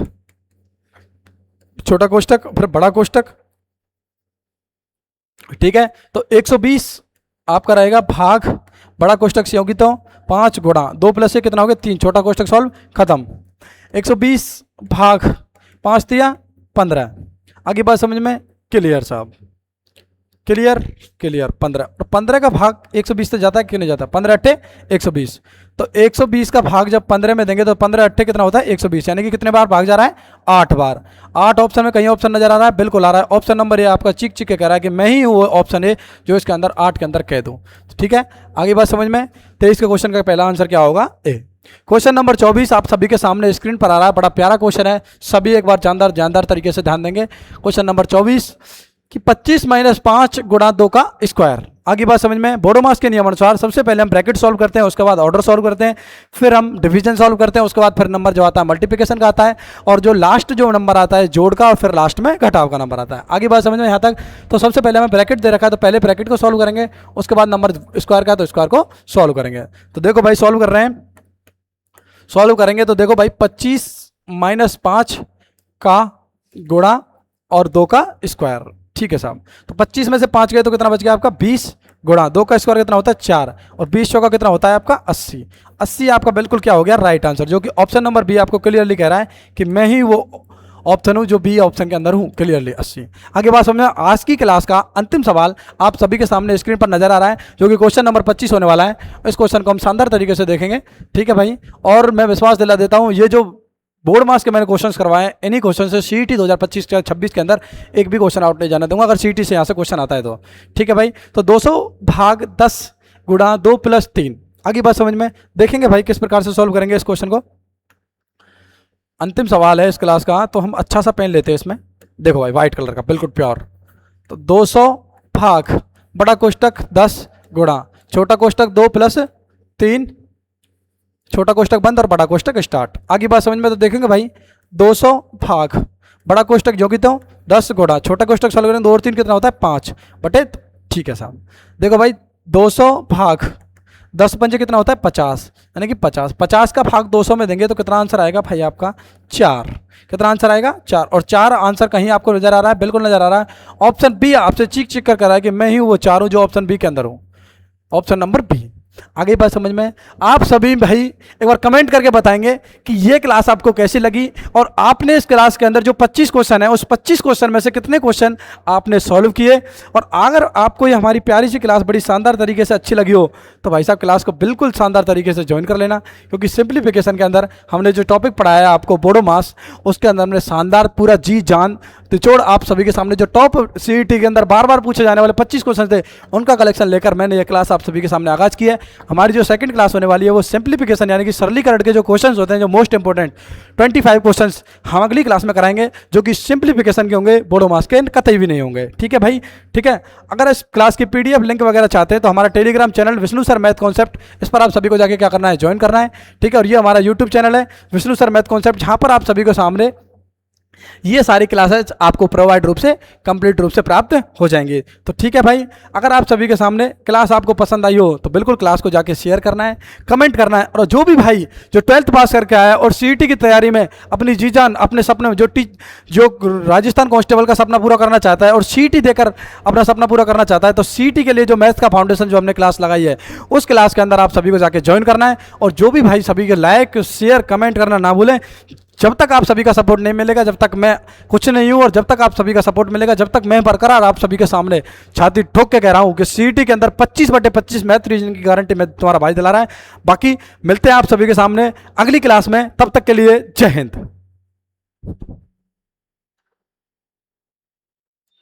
छोटा कोष्टक फिर बड़ा कोष्टक। ठीक है, तो 120 आपका रहेगा भाग बड़ा कोष्टक से होगी तो 5 गुणा 2 प्लस 1 कितना हो गया 3, छोटा कोष्टक सॉल्व खत्म। 120 भाग 5 दिया 15। आगे बात समझ में क्लियर साहब, क्लियर क्लियर। 15 और 15 का भाग 120 से जाता है, क्यों नहीं जाता, 15 अट्ठे 120, तो 120 का भाग जब 15 में देंगे तो 15 अट्ठे कितना होता है 120, यानी कि कितने बार भाग जा रहा है 8 बार। 8 ऑप्शन में कहीं ऑप्शन नजर आ रहा है, बिल्कुल आ रहा है, ऑप्शन नंबर ए आपका चिक चिक के कह रहा है कि मैं ही हूँ वो ऑप्शन ए जो इसके अंदर 8 के अंदर कह दूँ। ठीक है, आगे बात समझ में। 23 के क्वेश्चन का पहला आंसर क्या होगा ए। क्वेश्चन नंबर 24 आप सभी के सामने स्क्रीन पर आ रहा है, बड़ा प्यारा क्वेश्चन है, सभी एक बार जानदार तरीके से ध्यान देंगे। क्वेश्चन नंबर 24 कि 25 - 5 गुणा 2 का स्क्वायर। आगे बात समझ में, बोडोमास के नियमानुसार सबसे पहले हम ब्रैकेट सॉल्व करते हैं, उसके बाद ऑर्डर सॉल्व करते हैं, फिर हम डिवीजन सॉल्व करते हैं, उसके बाद फिर नंबर जो आता है मल्टीप्लिकेशन का आता है, और जो लास्ट जो नंबर आता है जोड़ का, और फिर लास्ट में घटाव का नंबर आता है। आगे बात समझ में यहाँ तक, तो सबसे पहले हमें ब्रैकेट दे रखा है तो पहले ब्रैकेट को सॉल्व करेंगे, उसके बाद नंबर स्क्वायर का तो स्क्वायर को सॉल्व करेंगे। तो देखो भाई सॉल्व कर रहे हैं, सॉल्व करेंगे तो देखो भाई 25 - 5 का गुणा और 2 का स्क्वायर। ठीक है साहब, तो 25 में से 5 गए तो कितना बच गया आपका 20 गुणा 2 का स्क्वायर कितना होता है 4, और 20 चौका कितना होता है आपका 80। 80 आपका बिल्कुल क्या हो गया राइट आंसर, जो कि ऑप्शन नंबर बी आपको क्लियरली कह रहा है कि मैं ही वो ऑप्शन हूं जो बी ऑप्शन के अंदर हूं, क्लियरली 80। आगे बात समझना, आज की क्लास का अंतिम सवाल आप सभी के सामने स्क्रीन पर नजर आ रहा है, जो कि क्वेश्चन नंबर 25 होने वाला है। इस क्वेश्चन को हम शानदार तरीके से देखेंगे। ठीक है भाई, और मैं विश्वास दिला देता हूं ये जो बोर्ड मास के मैंने क्वेश्चंस करवाए हैं, इन्हीं क्वेश्चन से सीईटी 2025 या 26 के अंदर एक भी क्वेश्चन आउट नहीं जाने दूंगा, अगर सीईटी से यहाँ से क्वेश्चन आता है तो। ठीक है भाई, तो 200 भाग 10 गुणा 2 प्लस 3। आगे बात समझ में, देखेंगे भाई किस प्रकार से सॉल्व करेंगे इस क्वेश्चन को। अंतिम सवाल है इस क्लास का, तो हम अच्छा सा पेन लेते हैं इसमें, देखो भाई व्हाइट कलर का बिल्कुल प्योर। तो 200 भाग बड़ा कोष्टक 10 गुणा छोटा कोष्टक 2 प्लस 3, छोटा कोष्टक बंद और बड़ा कोष्टक स्टार्ट। आगे बात समझ में, तो देखेंगे भाई 200 भाग बड़ा कोष्टक जो कि तो 10 गुणा छोटा कोष्टक सॉल्व करेंगे 2 और 3 कितना होता है 5 बटे। ठीक है साहब, देखो भाई 200 भाग 10 पंजे कितना होता है 50, यानी कि 50 का भाग 200 में देंगे तो कितना आंसर आएगा भाई आपका 4। कितना आंसर आएगा 4, और 4 आंसर कहीं आपको नजर आ रहा है, बिल्कुल नजर आ रहा है। ऑप्शन बी आपसे चीक चीक कर रहा है कि मैं ही वो 4 हूं जो ऑप्शन बी के अंदर हूं, ऑप्शन नंबर बी। आगे बात समझ में, आप सभी भाई एक बार कमेंट करके बताएंगे कि ये क्लास आपको कैसी लगी, और आपने इस क्लास के अंदर जो 25 क्वेश्चन है उस 25 क्वेश्चन में से कितने क्वेश्चन आपने सॉल्व किए। और अगर आपको ये हमारी प्यारी सी क्लास बड़ी शानदार तरीके से अच्छी लगी हो तो भाई साहब क्लास को बिल्कुल शानदार तरीके से ज्वाइन कर लेना, क्योंकि सिंप्लीफिकेशन के अंदर हमने जो टॉपिक पढ़ाया है आपको बोडोमास, उसके अंदर हमने शानदार पूरा जी जान तिचोड़ आप सभी के सामने जो टॉप सीईटी के अंदर बार बार पूछे जाने वाले 25 क्वेश्चन थे उनका कलेक्शन लेकर मैंने ये क्लास आप सभी के सामने आगाज की है। हमारी जो सेकंड क्लास होने वाली है वो सिंप्लीफिकेशन यानी कि सरलीकरण के जो क्वेश्चंस होते हैं, जो मोस्ट इंपोर्टेंट 25 क्वेश्चंस हम अगली क्लास में कराएंगे, जो कि सिंप्लीफिकेशन के होंगे, बोडोमास के कतई भी नहीं होंगे। ठीक है भाई, ठीक है। अगर इस क्लास की पीडीएफ लिंक वगैरह चाहते हैं तो हमारा Telegram channel Vishnu sir math concept, इस पर आप सभी को जाके क्या करना है ज्वाइन करना है। ठीक है, और ये हमारा यूट्यूब चैनल है विष्णु सर मैथ कॉन्सेप्ट, जहाँ पर आप सभी को सामने ये सारी क्लासेस आपको प्रोवाइड रूप से कंप्लीट रूप से प्राप्त हो जाएंगे। तो ठीक है भाई, अगर आप सभी के सामने क्लास आपको पसंद आई हो तो बिल्कुल क्लास को जाके शेयर करना है, कमेंट करना है। और जो भी भाई जो 12th पास करके आया और सीईटी की तैयारी में अपनी जी जान अपने सपने में जो राजस्थान कांस्टेबल का सपना पूरा करना चाहता है और सीईटी देकर अपना सपना पूरा करना चाहता है, तो सीईटी के लिए जो मैथ्स का फाउंडेशन जो हमने क्लास लगाई है उस क्लास के अंदर आप सभी को जाके ज्वाइन करना है। और जो भी भाई सभी के लाइक शेयर कमेंट करना ना भूलें। जब तक आप सभी का सपोर्ट नहीं मिलेगा, जब तक मैं कुछ नहीं हूं, और जब तक आप सभी का सपोर्ट मिलेगा, जब तक मैं बरकरार आप सभी के सामने छाती ठोक के कह रहा हूं कि सीईटी के अंदर 25/25 मैथ रीजनिंग की गारंटी मैं तुम्हारा भाई दिला रहा है। बाकी मिलते हैं आप सभी के सामने अगली क्लास में, तब तक के लिए जय हिंद।